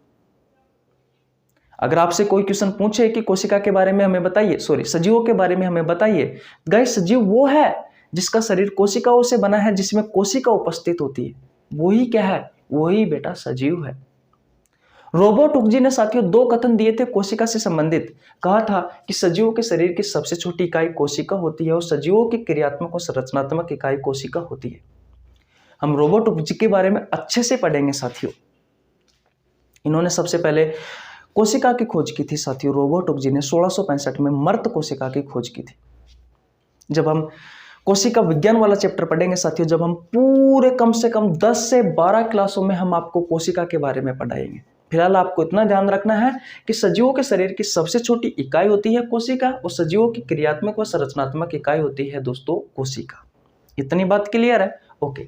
अगर आपसे कोई क्वेश्चन पूछे कि कोशिका के बारे में हमें बताइए, सॉरी सजीवों के बारे में हमें बताइए, गाइस सजीव वो है जिसका शरीर कोशिकाओं से बना है, जिसमें कोशिका उपस्थित होती है, वही क्या है, वही बेटा सजीव है। रोबर्ट हुक जी ने साथियों दो कथन दिए थे कोशिका से संबंधित। कहा था कि सजीवों के शरीर की सबसे छोटी इकाई कोशिका होती है और सजीवों की क्रियात्मक और संरचनात्मक इकाई कोशिका होती है। हम रोबर्ट हुक जी के बारे में अच्छे से पढ़ेंगे साथियों। इन्होंने सबसे पहले कोशिका की खोज की थी साथियों। रोबर्ट हुक जी ने 1665 में मर्त कोशिका की खोज की थी। जब हम कोशिका विज्ञान वाला चैप्टर पढ़ेंगे साथियों, जब हम पूरे कम से कम 10 से 12 क्लासों में हम आपको कोशिका के बारे में पढ़ाएंगे। फिलहाल आपको इतना ध्यान रखना है कि सजीवों के शरीर की सबसे छोटी इकाई होती है कोशिका और सजीवों की क्रियात्मक व संरचनात्मक इकाई होती है दोस्तों कोशिका। इतनी बात क्लियर है? ओके।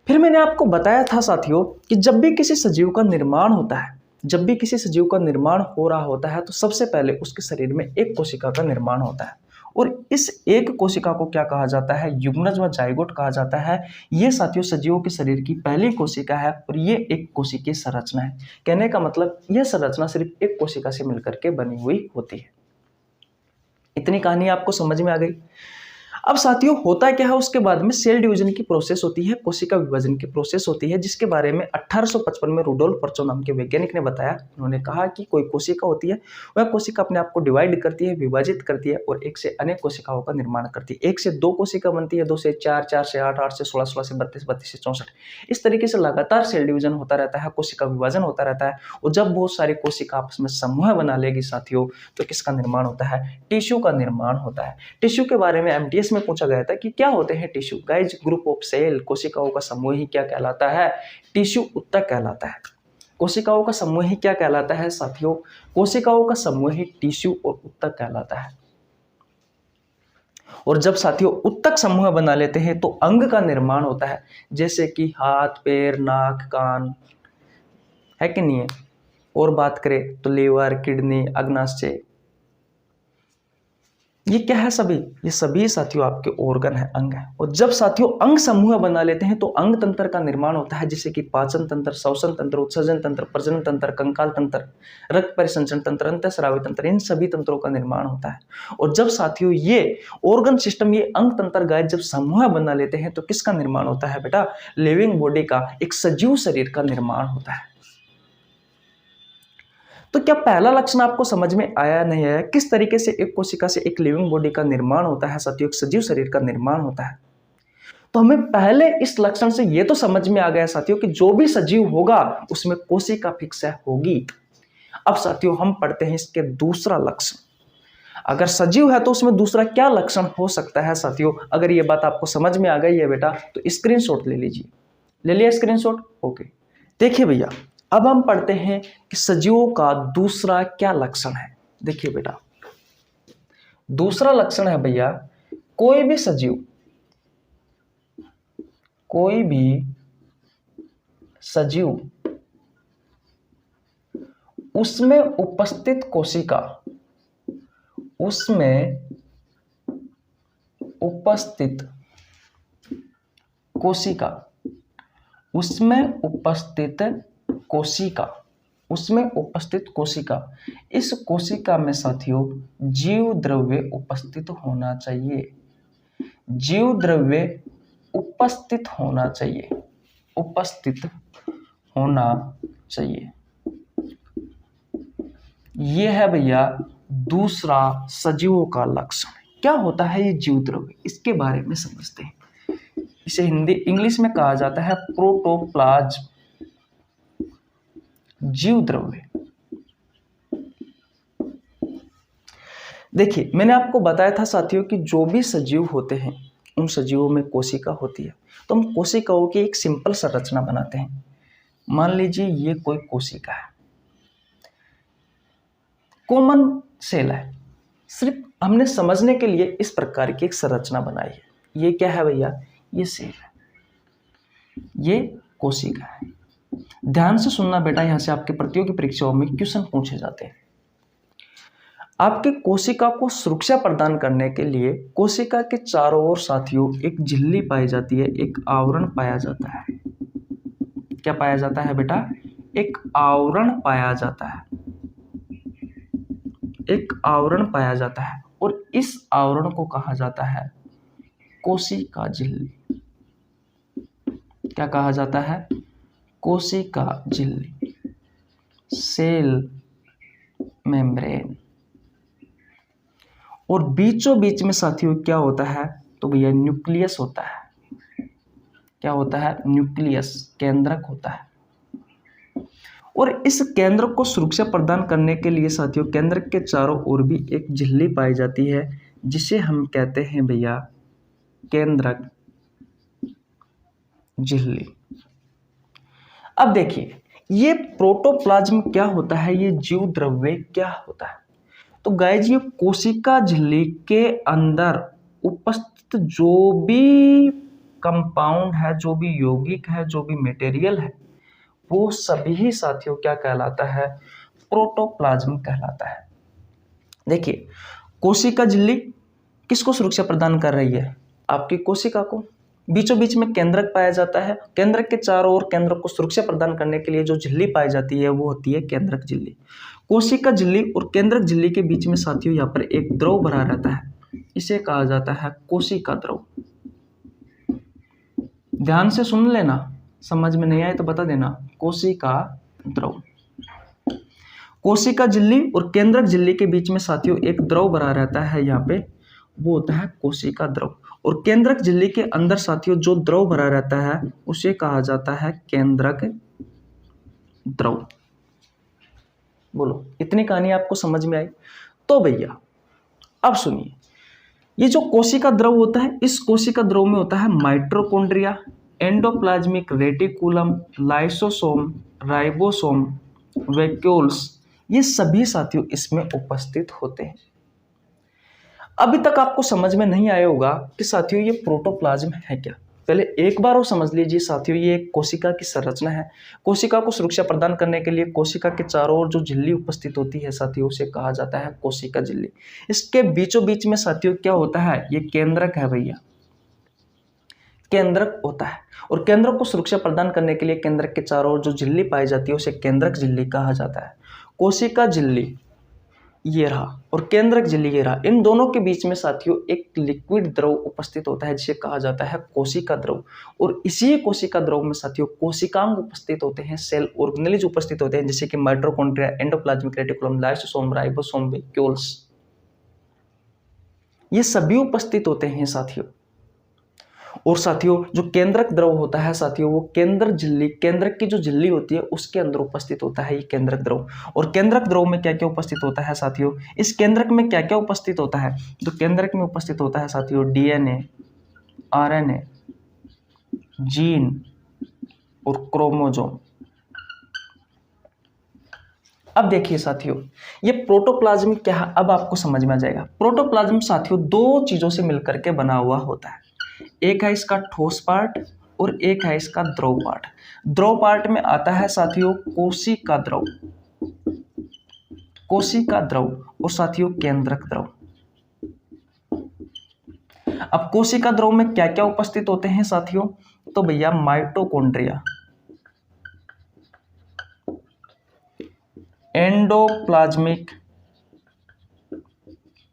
फिर मैंने आपको बताया था साथियों कि जब भी किसी सजीव का निर्माण होता है, जब भी किसी सजीव का निर्माण हो रहा होता है तो सबसे पहले उसके शरीर में एक कोशिका का निर्माण होता है और इस एक कोशिका को क्या कहा जाता है, युग्मनज व जाइगोट कहा जाता है। ये साथियों सजीवों के शरीर की पहली कोशिका है और ये एक कोशिकीय संरचना है। कहने का मतलब यह संरचना सिर्फ एक कोशिका से मिलकर के बनी हुई होती है। इतनी कहानी आपको समझ में आ गई। अब साथियों होता क्या है, उसके बाद में सेल डिवीजन की प्रोसेस होती है, कोशिका विभाजन की प्रोसेस होती है, जिसके बारे में 1855 में रुडोल्फ पर्चो नाम के वैज्ञानिक ने बताया। उन्होंने कहा कि कोई कोशिका होती है, वह कोशिका अपने आप को डिवाइड करती है, विभाजित करती है और एक से अनेक कोशिकाओं का निर्माण करती है। एक से दो कोशिका बनती है, 2 से 4, 4 से 8, 8 से 16, 16 से 32, 32 से 64। इस तरीके से लगातार सेल डिवीजन होता रहता है, कोशिका विभाजन होता रहता है। और जब बहुत सारी कोशिका आपस में समूह बना लेगी साथियों तो किसका निर्माण होता है, टिश्यू का निर्माण होता है। टिश्यू के बारे में एमटीएस में पूछा गया था कि क्या होते हैं tissue. Guys group of cell, कोशिकाओं का समूह ही क्या कहलाता है, टिश्यू उत्तक कहलाता है। कोशिकाओं का समूह ही क्या कहलाता है साथियों, कोशिकाओं का समूह ही टिश्यू और उत्तक कहलाता है। और जब साथियों उत्तक समूह बना लेते हैं तो अंग का निर्माण होता है, जैसे कि हाथ, पैर, नाक, कान, है कि नहीं है। और बात करें तो लीवर, किडनी, अग्नाशय, ये क्या है सभी, ये सभी साथियों आपके ऑर्गन है, अंग है। और जब साथियों अंग समूह बना लेते हैं तो अंग तंत्र का निर्माण होता है, जैसे कि पाचन तंत्र, श्वसन तंत्र, उत्सर्जन तंत्र, प्रजनन तंत्र, कंकाल तंत्र, रक्त परिसंचरण तंत्र, अंतःस्रावी तंत्र, इन सभी तंत्रों का निर्माण होता है। और जब साथियों ये ऑर्गन सिस्टम, ये अंग तंत्र गाय जब समूह बना लेते हैं तो किसका निर्माण होता है बेटा, लिविंग बॉडी का, एक सजीव शरीर का निर्माण होता है। तो क्या पहला लक्षण आपको समझ में आया नहीं आया, किस तरीके से एक कोशिका से एक लिविंग बॉडी का निर्माण होता है साथियों, एक सजीव शरीर का निर्माण होता है। तो हमें पहले इस लक्षण से यह तो समझ में आ गया साथियों कि जो भी सजीव होगा उसमें कोशिका फिक्स होगी। अब साथियों हम पढ़ते हैं इसके दूसरा लक्षण। अगर सजीव है तो उसमें दूसरा क्या लक्षण हो सकता है साथियों। अगर ये बात आपको समझ में आ गई है बेटा तो स्क्रीनशॉट ले लीजिए। ले लिया स्क्रीनशॉट, ओके। देखिए भैया, अब हम पढ़ते हैं कि सजीवों का दूसरा क्या लक्षण है। देखिए बेटा, दूसरा लक्षण है भैया, कोई भी सजीव उसमें उपस्थित कोशिका, इस कोशिका में साथियों जीव द्रव्य उपस्थित होना चाहिए। जीव द्रव्य उपस्थित होना चाहिए। यह है भैया दूसरा सजीवों का लक्षण। क्या होता है ये जीव द्रव्य, इसके बारे में समझते हैं। इसे इंग्लिश में कहा जाता है प्रोटोप्लाज्म, जीव द्रव्य। देखिए, मैंने आपको बताया था साथियों कि जो भी सजीव होते हैं उन सजीवों में कोशिका होती है। तो हम कोशिकाओं की एक सिंपल संरचना बनाते हैं। मान लीजिए ये कोई कोशिका है, कॉमन सेल है, सिर्फ हमने समझने के लिए इस प्रकार की एक संरचना बनाई है। ये क्या है भैया, ये सेल है, ये कोशिका है। ध्यान से सुनना बेटा, यहां से आपके प्रतियोगी परीक्षाओं में क्वेश्चन पूछे जाते हैं। आपके कोशिका को सुरक्षा प्रदान करने के लिए कोशिका के चारों ओर साथियों एक झिल्ली पाई जाती है, एक आवरण पाया जाता है। क्या पाया जाता है बेटा, एक आवरण पाया जाता है, एक आवरण पाया जाता है। और इस आवरण को कहा जाता है कोशिका झिल्ली। क्या कहा जाता है, कोशिका झिल्ली, सेल मेम्ब्रेन। और बीचों बीच में साथियों क्या होता है, तो भैया न्यूक्लियस होता है। क्या होता है, न्यूक्लियस, केंद्रक होता है। और इस केंद्र को सुरक्षा प्रदान करने के लिए साथियों केंद्र के चारों ओर भी एक झिल्ली पाई जाती है, जिसे हम कहते हैं भैया केंद्रक झिल्ली। अब देखिए, ये प्रोटोप्लाज्म क्या होता है, ये जीव द्रव्य क्या होता है। तो गाइज, ये कोशिका झिल्ली के अंदर उपस्थित जो भी कंपाउंड है, जो भी यौगिक है, जो भी मटेरियल है, वो सभी साथियों क्या कहलाता है, प्रोटोप्लाज्म कहलाता है। देखिए, कोशिका झिल्ली किसको सुरक्षा प्रदान कर रही है, आपकी कोशिका को। बीचों बीच में केंद्रक पाया जाता है, केंद्रक के चारों ओर केंद्रक को सुरक्षा प्रदान करने के लिए जो झिल्ली पाई जाती है वो होती है केंद्रक झिल्ली। कोशिका झिल्ली और केंद्रक झिल्ली के बीच में साथियों यहाँ पर एक द्रव भरा रहता है, इसे कहा जाता है कोशिका द्रव। ध्यान से सुन लेना, समझ में नहीं आए तो बता देना, कोशिका द्रव। कोशिका झिल्ली और केंद्रक झिल्ली के बीच में साथियों एक द्रव भरा रहता है, यहाँ पे वो होता है कोशिका द्रव। और केंद्रक झिल्ली के अंदर साथियों जो द्रव भरा रहता है उसे कहा जाता है केंद्रक द्रव। बोलो, इतनी कहानी आपको समझ में आई। तो भैया अब सुनिए, ये जो कोशिका द्रव होता है, इस कोशिका द्रव में होता है mitochondria, endoplasmic reticulum, lysosome, ribosome, vacuoles, ये सभी साथियों इसमें उपस्थित होते हैं। अभी तक आपको समझ में नहीं आया होगा कि साथियों ये प्रोटोप्लाज्म है क्या। पहले एक बार और समझ लीजिए साथियों, ये एक कोशिका की संरचना है। कोशिका को सुरक्षा प्रदान करने के लिए कोशिका के चारों ओर जो झिल्ली उपस्थित होती है साथियों, उसे कहा जाता है कोशिका झिल्ली। इसके बीचों बीच में साथियों क्या होता है, ये केंद्रक है भैया, केंद्रक होता है। और केंद्रक को सुरक्षा प्रदान करने के लिए केंद्रक के चारों ओर जो झिल्ली पाई जाती है उसे केंद्रक झिल्ली कहा जाता है। कोशिका झिल्ली ये रहा और केंद्रक झिल्ली ये रहा, इन दोनों के बीच में साथियों एक लिक्विड द्रव उपस्थित होता है जिसे कहा जाता है कोशिका द्रव। और इसी कोशिका द्रव में साथियों कोशिकांग उपस्थित होते हैं, सेल ऑर्गेनेल्स उपस्थित होते हैं जैसे कि mitochondria, endoplasmic reticulum, lysosome, ribosome, vacuoles, ये सभी उपस्थित होते हैं साथियों। और साथियों जो केंद्रक द्रव होता है साथियों, वो केंद्र झिल्ली, केंद्रक की जो झिल्ली होती है उसके अंदर उपस्थित होता है ये केंद्रक द्रव। और केंद्रक द्रव में क्या क्या उपस्थित होता है साथियों, इस केंद्रक में क्या क्या उपस्थित होता है, तो केंद्रक में उपस्थित होता है साथियों डीएनए, आरएनए, जीन और क्रोमोसोम। अब देखिए साथियों, ये प्रोटोप्लाज्म क्या है, अब आपको समझ में आ जाएगा। प्रोटोप्लाज्म साथियों दो चीजों से मिलकर के बना हुआ होता है, एक है इसका ठोस पार्ट और एक है इसका द्रव पार्ट। द्रव पार्ट में आता है साथियों कोशिका द्रव, कोशिका द्रव और साथियों केंद्रक द्रव। अब कोशिका द्रव में क्या क्या उपस्थित होते हैं साथियों, तो भैया माइटोकॉन्ड्रिया, एंडोप्लाज्मिक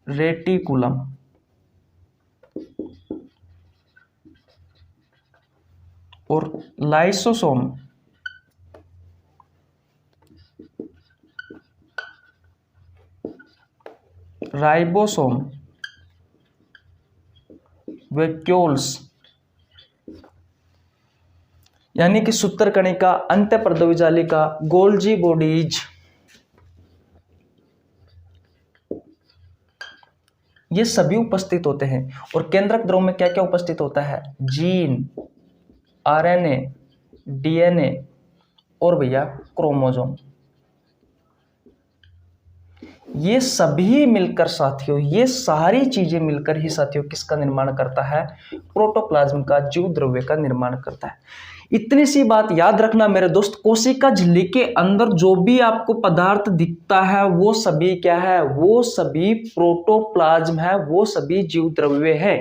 रेटिकुलम, और लाइसोसोम, राइबोसोम, वैक्यूल्स, यानी कि सूत्रकणिका, अंत्यपर्दवी जालिका, गोल्जी बॉडीज, ये सभी उपस्थित होते हैं। और केंद्रक द्रव में क्या क्या उपस्थित होता है, जीन, आरएनए, डीएनए और भैया क्रोमोसोम, ये सभी मिलकर साथियों, ये सारी चीजें मिलकर ही साथियों किसका निर्माण करता है, प्रोटोप्लाज्म का, जीव द्रव्य का निर्माण करता है। इतनी सी बात याद रखना मेरे दोस्त, कोशिका झिल्ली के अंदर जो भी आपको पदार्थ दिखता है वो सभी क्या है, वो सभी प्रोटोप्लाज्म है, वो सभी जीव द्रव्य है।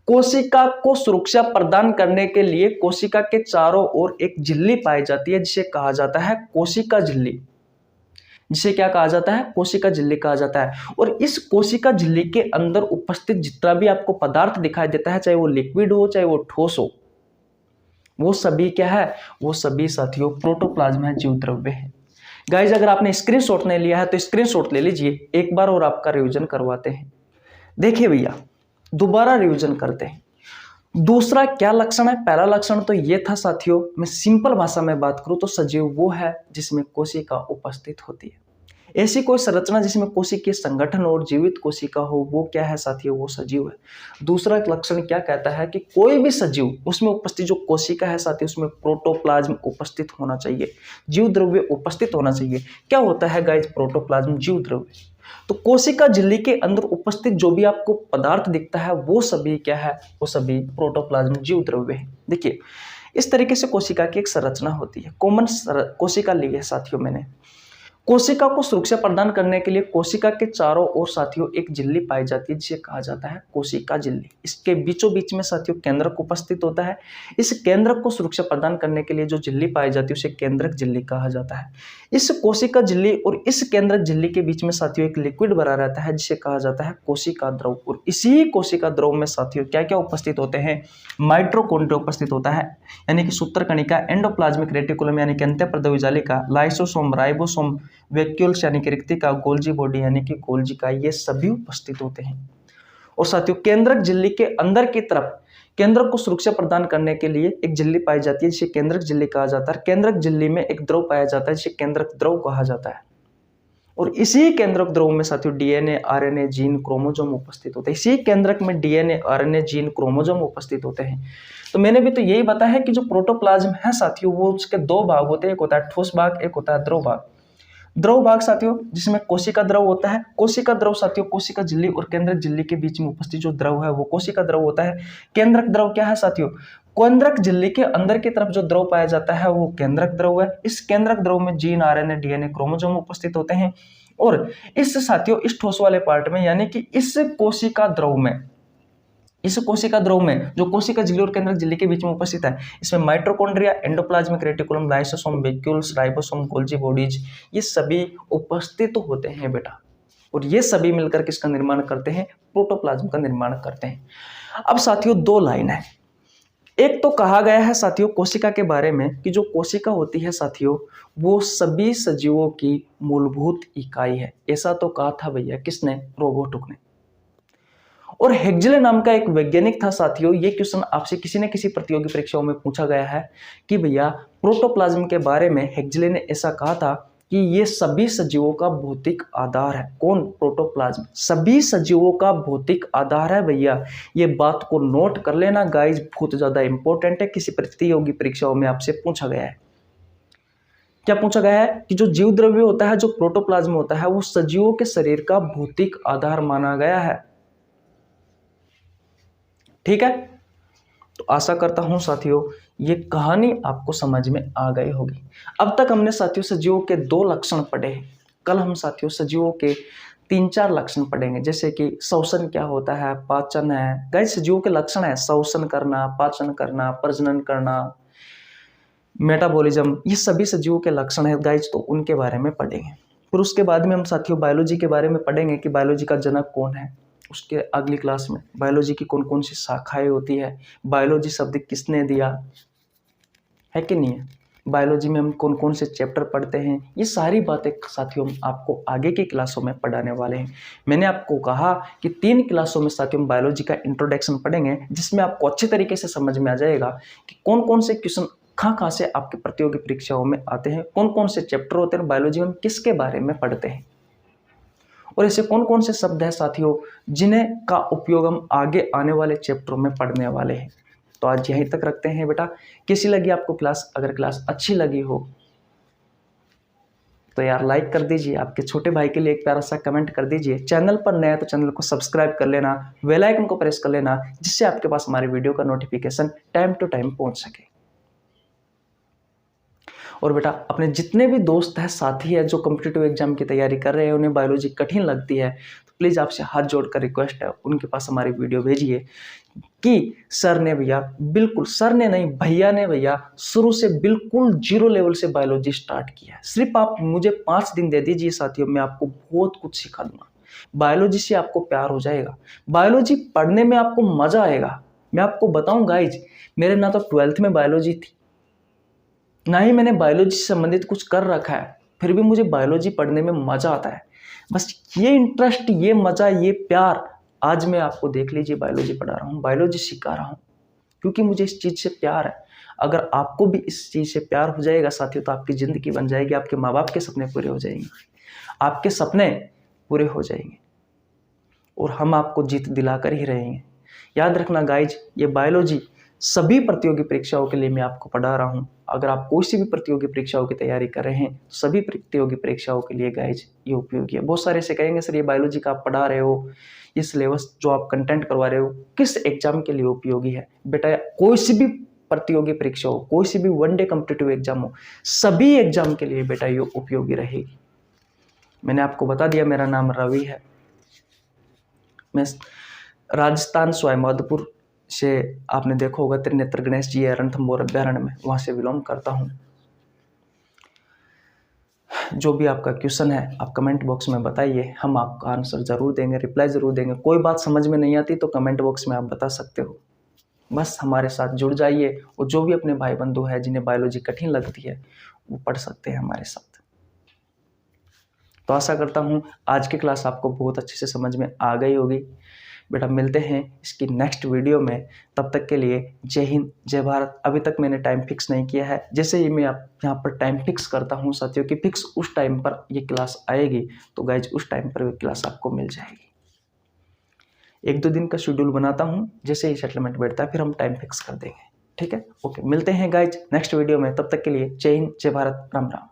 कोशिका को सुरक्षा प्रदान करने के लिए कोशिका के चारों ओर एक झिल्ली पाई जाती है जिसे कहा जाता है कोशिका झिल्ली, जिसे क्या कहा जाता है, कोशिका झिल्ली कहा जाता है। और इस कोशिका झिल्ली के अंदर उपस्थित जितना भी आपको पदार्थ दिखाई देता है, चाहे वो लिक्विड हो चाहे वो ठोस हो, वो सभी क्या है, वो सभी साथियों प्रोटोप्लाज्म है, जीव द्रव्य है। गाइज अगर आपने स्क्रीनशॉट नहीं लिया है तो स्क्रीनशॉट ले लीजिए, एक बार और आपका रिवीजन करवाते हैं। देखिए भैया दोबारा रिवीजन करते हैं। दूसरा क्या लक्षण है, पहला लक्षण तो ये था साथियों, मैं सिंपल भाषा में बात करूं तो सजीव वो है जिसमें कोशिका उपस्थित होती है। ऐसी कोई संरचना जिसमें कोशिकीय संगठन और जीवित कोशिका हो, वो क्या है साथियों, वो सजीव है। दूसरा लक्षण क्या कहता है कि कोई भी सजीव, उसमें उपस्थित जो कोशिका है साथियों, उसमें प्रोटोप्लाज्म उपस्थित होना चाहिए, जीव द्रव्य उपस्थित होना चाहिए। क्या होता है गाइज प्रोटोप्लाज्म, जीव द्रव्य। तो कोशिका झिल्ली के अंदर उपस्थित जो भी आपको पदार्थ दिखता है वो सभी क्या है, वो सभी प्रोटोप्लाज्म, जीव द्रव्य है। देखिए इस तरीके से कोशिका की एक संरचना होती है। कॉमन कोशिका ली है साथियों मैंने। कोशिका को सुरक्षा प्रदान करने के लिए कोशिका के चारों ओर साथियों एक झिल्ली पाई जाती है जिसे कहा जाता है कोशिका झिल्ली। इसके बीचों बीच में साथियों केंद्रक उपस्थित होता है। इस केंद्रक को सुरक्षा प्रदान करने के लिए जो झिल्ली पाई जाती है उसे केंद्रक झिल्ली कहा जाता है। इस कोशिका झिल्ली और इस केंद्रक झिल्ली के बीच में साथियों एक लिक्विड भरा रहता है जिसे कहा जाता है कोशिका द्रव। और इसी कोशिका द्रव में साथियों क्या क्या उपस्थित होते हैं, माइटोकॉन्ड्रिया उपस्थित होता है, यानी कि सूत्रकणिका, एंडोप्लाज्मिक रेटिकुलम यानी कि अंत्यपर्दवी जालिका, लाइसोसोम, राइबोसोम, वैक्यूल्स यानी कि रिक्तिका, गोल्जी बॉडी यानी कि गोल्जिका, ये सभी उपस्थित होते हैं। और साथियों केंद्रक झिल्ली के अंदर की तरफ केंद्रक को सुरक्षा प्रदान करने के लिए एक झिल्ली पाई जाती है जिसे केंद्रक झिल्ली कहा जाता है। केंद्रक झिल्ली में एक द्रव पाया जाता है जिसे केंद्रक द्रव कहा जाता है। और इसी केंद्रक द्रव में साथियों डीएनए, आरएनए, जीन, क्रोमोसोम उपस्थित होते हैं। इसी केंद्रक में डीएनए, आरएनए, जीन, क्रोमोसोम उपस्थित होते हैं। तो मैंने भी तो यही बताया है कि जो प्रोटोप्लाज्म है साथियों वो उसके दो भाग होते हैं, एक होता है ठोस भाग, एक होता है द्रव भाग। द्रव भाग साथियों जिसमें कोशिका द्रव होता है। कोशिका द्रव साथियों कोशिका झिल्ली और केंद्रक झिल्ली के बीच में उपस्थित जो द्रव है वो कोशिका द्रव होता है। केंद्रक द्रव क्या है साथियों, केंद्रक झिल्ली के अंदर की तरफ जो द्रव पाया जाता है वो केंद्रक द्रव है। इस केंद्रक द्रव में जीन, आरएनए, डीएनए, क्रोमोसोम उपस्थित होते हैं। और इस साथियों इस ठोस वाले पार्ट में यानी कि इस कोशिका द्रव में जो कोशिका झिल्ली और केंद्रक झिल्ली के बीच में उपस्थित है, इसमें mitochondria, endoplasmic reticulum, lysosome, vacuoles, ribosome, Golgi bodies ये सभी उपस्थित होते हैं बेटा। और ये सभी मिलकर किसका निर्माण करते हैं, प्रोटोप्लाज्म का निर्माण करते हैं। अब साथियों दो लाइन है। एक तो कहा गया है साथियों कोशिका के बारे में कि जो कोशिका होती है साथियों वो सभी सजीवों की मूलभूत इकाई है। ऐसा तो कहा था भैया किसने, रोबोटुक ने। और हेग्जले नाम का एक वैज्ञानिक था साथियों। ये क्वेश्चन आपसे किसी न किसी प्रतियोगी परीक्षाओं में पूछा गया है कि भैया प्रोटोप्लाज्म के बारे में हेग्जले ने ऐसा कहा था कि ये सभी सजीवों का भौतिक आधार है। कौन, प्रोटोप्लाज्म सभी सजीवों का भौतिक आधार है भैया। ये बात को नोट कर लेना गाइज, बहुत ज्यादा इंपॉर्टेंट है। किसी प्रतियोगी परीक्षाओं में आपसे पूछा गया है। क्या पूछा गया है कि जो जीव द्रव्य होता है, जो प्रोटोप्लाज्म होता है, वो सजीवों के शरीर का भौतिक आधार माना गया है। ठीक है, तो आशा करता हूं साथियों ये कहानी आपको समझ में आ गई होगी। अब तक हमने साथियों सजीवों के 2 लक्षण पढ़े हैं। कल हम साथियों सजीवों के 3-4 लक्षण पढ़ेंगे, जैसे कि श्वसन क्या होता है, पाचन है। गाइस सजीवों के लक्षण है श्वसन करना, पाचन करना, प्रजनन करना, मेटाबॉलिज्म, ये सभी सजीवों के लक्षण है गाइस, तो उनके बारे में पढ़ेंगे। फिर उसके बाद में हम साथियों बायोलॉजी के बारे में पढ़ेंगे कि बायोलॉजी का जनक कौन है। उसके अगली क्लास में बायोलॉजी की कौन कौन सी शाखाएं होती है, बायोलॉजी शब्द किसने दिया है कि नहीं है, बायोलॉजी में हम कौन कौन से चैप्टर पढ़ते हैं, ये सारी बातें साथियों हम आपको आगे की क्लासों में पढ़ाने वाले हैं। मैंने आपको कहा कि 3 क्लासों में साथियों हम बायोलॉजी का इंट्रोडक्शन पढ़ेंगे, जिसमें आपको अच्छे तरीके से समझ में आ जाएगा कि कौन कौन से क्वेश्चन कहाँ से आपके प्रतियोगी परीक्षाओं में आते हैं, कौन कौन से चैप्टर होते हैं बायोलॉजी में, किसके बारे में पढ़ते हैं, और ऐसे कौन कौन से शब्द हैं साथियों जिन्हें का उपयोग हम आगे आने वाले चैप्टरों में पढ़ने वाले हैं। तो आज यहीं तक रखते हैं बेटा। कैसी लगी आपको क्लास, अगर क्लास अच्छी लगी हो तो यार लाइक कर दीजिए, आपके छोटे भाई के लिए एक प्यारा सा कमेंट कर दीजिए। चैनल पर नया तो चैनल को सब्सक्राइब कर लेना, बेल आइकन को प्रेस कर लेना, जिससे आपके पास हमारी वीडियो का नोटिफिकेशन टाइम टू टाइम पहुंच सके। और बेटा अपने जितने भी दोस्त हैं, साथी है जो कॉम्पिटिटिव एग्जाम की तैयारी कर रहे हैं, उन्हें बायोलॉजी कठिन लगती है, तो प्लीज़ आपसे हाथ जोड़कर रिक्वेस्ट है उनके पास हमारी वीडियो भेजिए कि सर ने भैया, बिल्कुल सर ने नहीं भैया ने भैया शुरू से बिल्कुल 0 लेवल से बायोलॉजी स्टार्ट किया है। सिर्फ आप मुझे 5 दिन दे दीजिए साथियों, मैं आपको बहुत कुछ सिखा दूंगा। बायोलॉजी से आपको प्यार हो जाएगा, बायोलॉजी पढ़ने में आपको मजा आएगा। मैं आपको बताऊं गाइज, मेरे ना तो 12th में बायोलॉजी थी, ना ही मैंने बायोलॉजी से संबंधित कुछ कर रखा है, फिर भी मुझे बायोलॉजी पढ़ने में मजा आता है। बस ये इंटरेस्ट, ये मजा, ये प्यार, आज मैं आपको देख लीजिए बायोलॉजी पढ़ा रहा हूँ, बायोलॉजी सिखा रहा हूँ, क्योंकि मुझे इस चीज़ से प्यार है। अगर आपको भी इस चीज़ से प्यार हो जाएगा साथियों तो आपकी ज़िंदगी बन जाएगी, आपके माँ बाप के सपने पूरे हो जाएंगे, आपके सपने पूरे हो जाएंगे और हम आपको जीत दिलाकर ही रहेंगे। याद रखना गाइज, ये बायोलॉजी सभी प्रतियोगी परीक्षाओं के लिए मैं आपको पढ़ा रहा हूँ। अगर आप कोई सी भी प्रतियोगी परीक्षाओं की तैयारी कर रहे हैं तो सभी प्रतियोगी परीक्षाओं के लिए गाइज ये उपयोगी है। बहुत सारे से कहेंगे सर ये बायोलॉजी का आप पढ़ा रहे हो, ये सिलेबस जो आप कंटेंट करवा रहे हो किस एग्जाम के लिए उपयोगी है। बेटा कोई सी भी प्रतियोगी परीक्षा हो, कोई सी भी वनडे कॉम्पिटिटिव एग्जाम हो, सभी एग्जाम के लिए बेटा ये उपयोगी रहेगी। मैंने आपको बता दिया मेरा नाम रवि है, मैं राजस्थान स्वायमाधोपुर से, आपने देखा होगा त्रिनेत्र गणेश जी है रणथंभौर अभ्यारण्य में, वहां से बिलोंग करता हूं। जो भी आपका क्वेश्चन है आप कमेंट बॉक्स में बताइए, हम आपका आंसर जरूर देंगे, रिप्लाई जरूर देंगे। कोई बात समझ में नहीं आती तो कमेंट बॉक्स में आप बता सकते हो। बस हमारे साथ जुड़ जाइए और जो भी अपने भाई बंधु है जिन्हें बायोलॉजी कठिन लगती है वो पढ़ सकते हैं हमारे साथ। तो आशा करता हूँ आज की क्लास आपको बहुत अच्छे से समझ में आ गई होगी। बेटा मिलते हैं इसकी नेक्स्ट वीडियो में, तब तक के लिए जय हिंद जय भारत। अभी तक मैंने टाइम फिक्स नहीं किया है, जैसे ही मैं यहाँ पर टाइम फिक्स करता हूँ साथियों कि फिक्स उस टाइम पर ये क्लास आएगी तो गाइज उस टाइम पर ये क्लास आपको मिल जाएगी। 1-2 दिन का शेड्यूल बनाता हूँ, जैसे ही सेटलमेंट बैठता है फिर हम टाइम फिक्स कर देंगे। ठीक है, ओके, मिलते हैं गाइज नेक्स्ट वीडियो में, तब तक के लिए जय हिंद जय भारत, राम राम।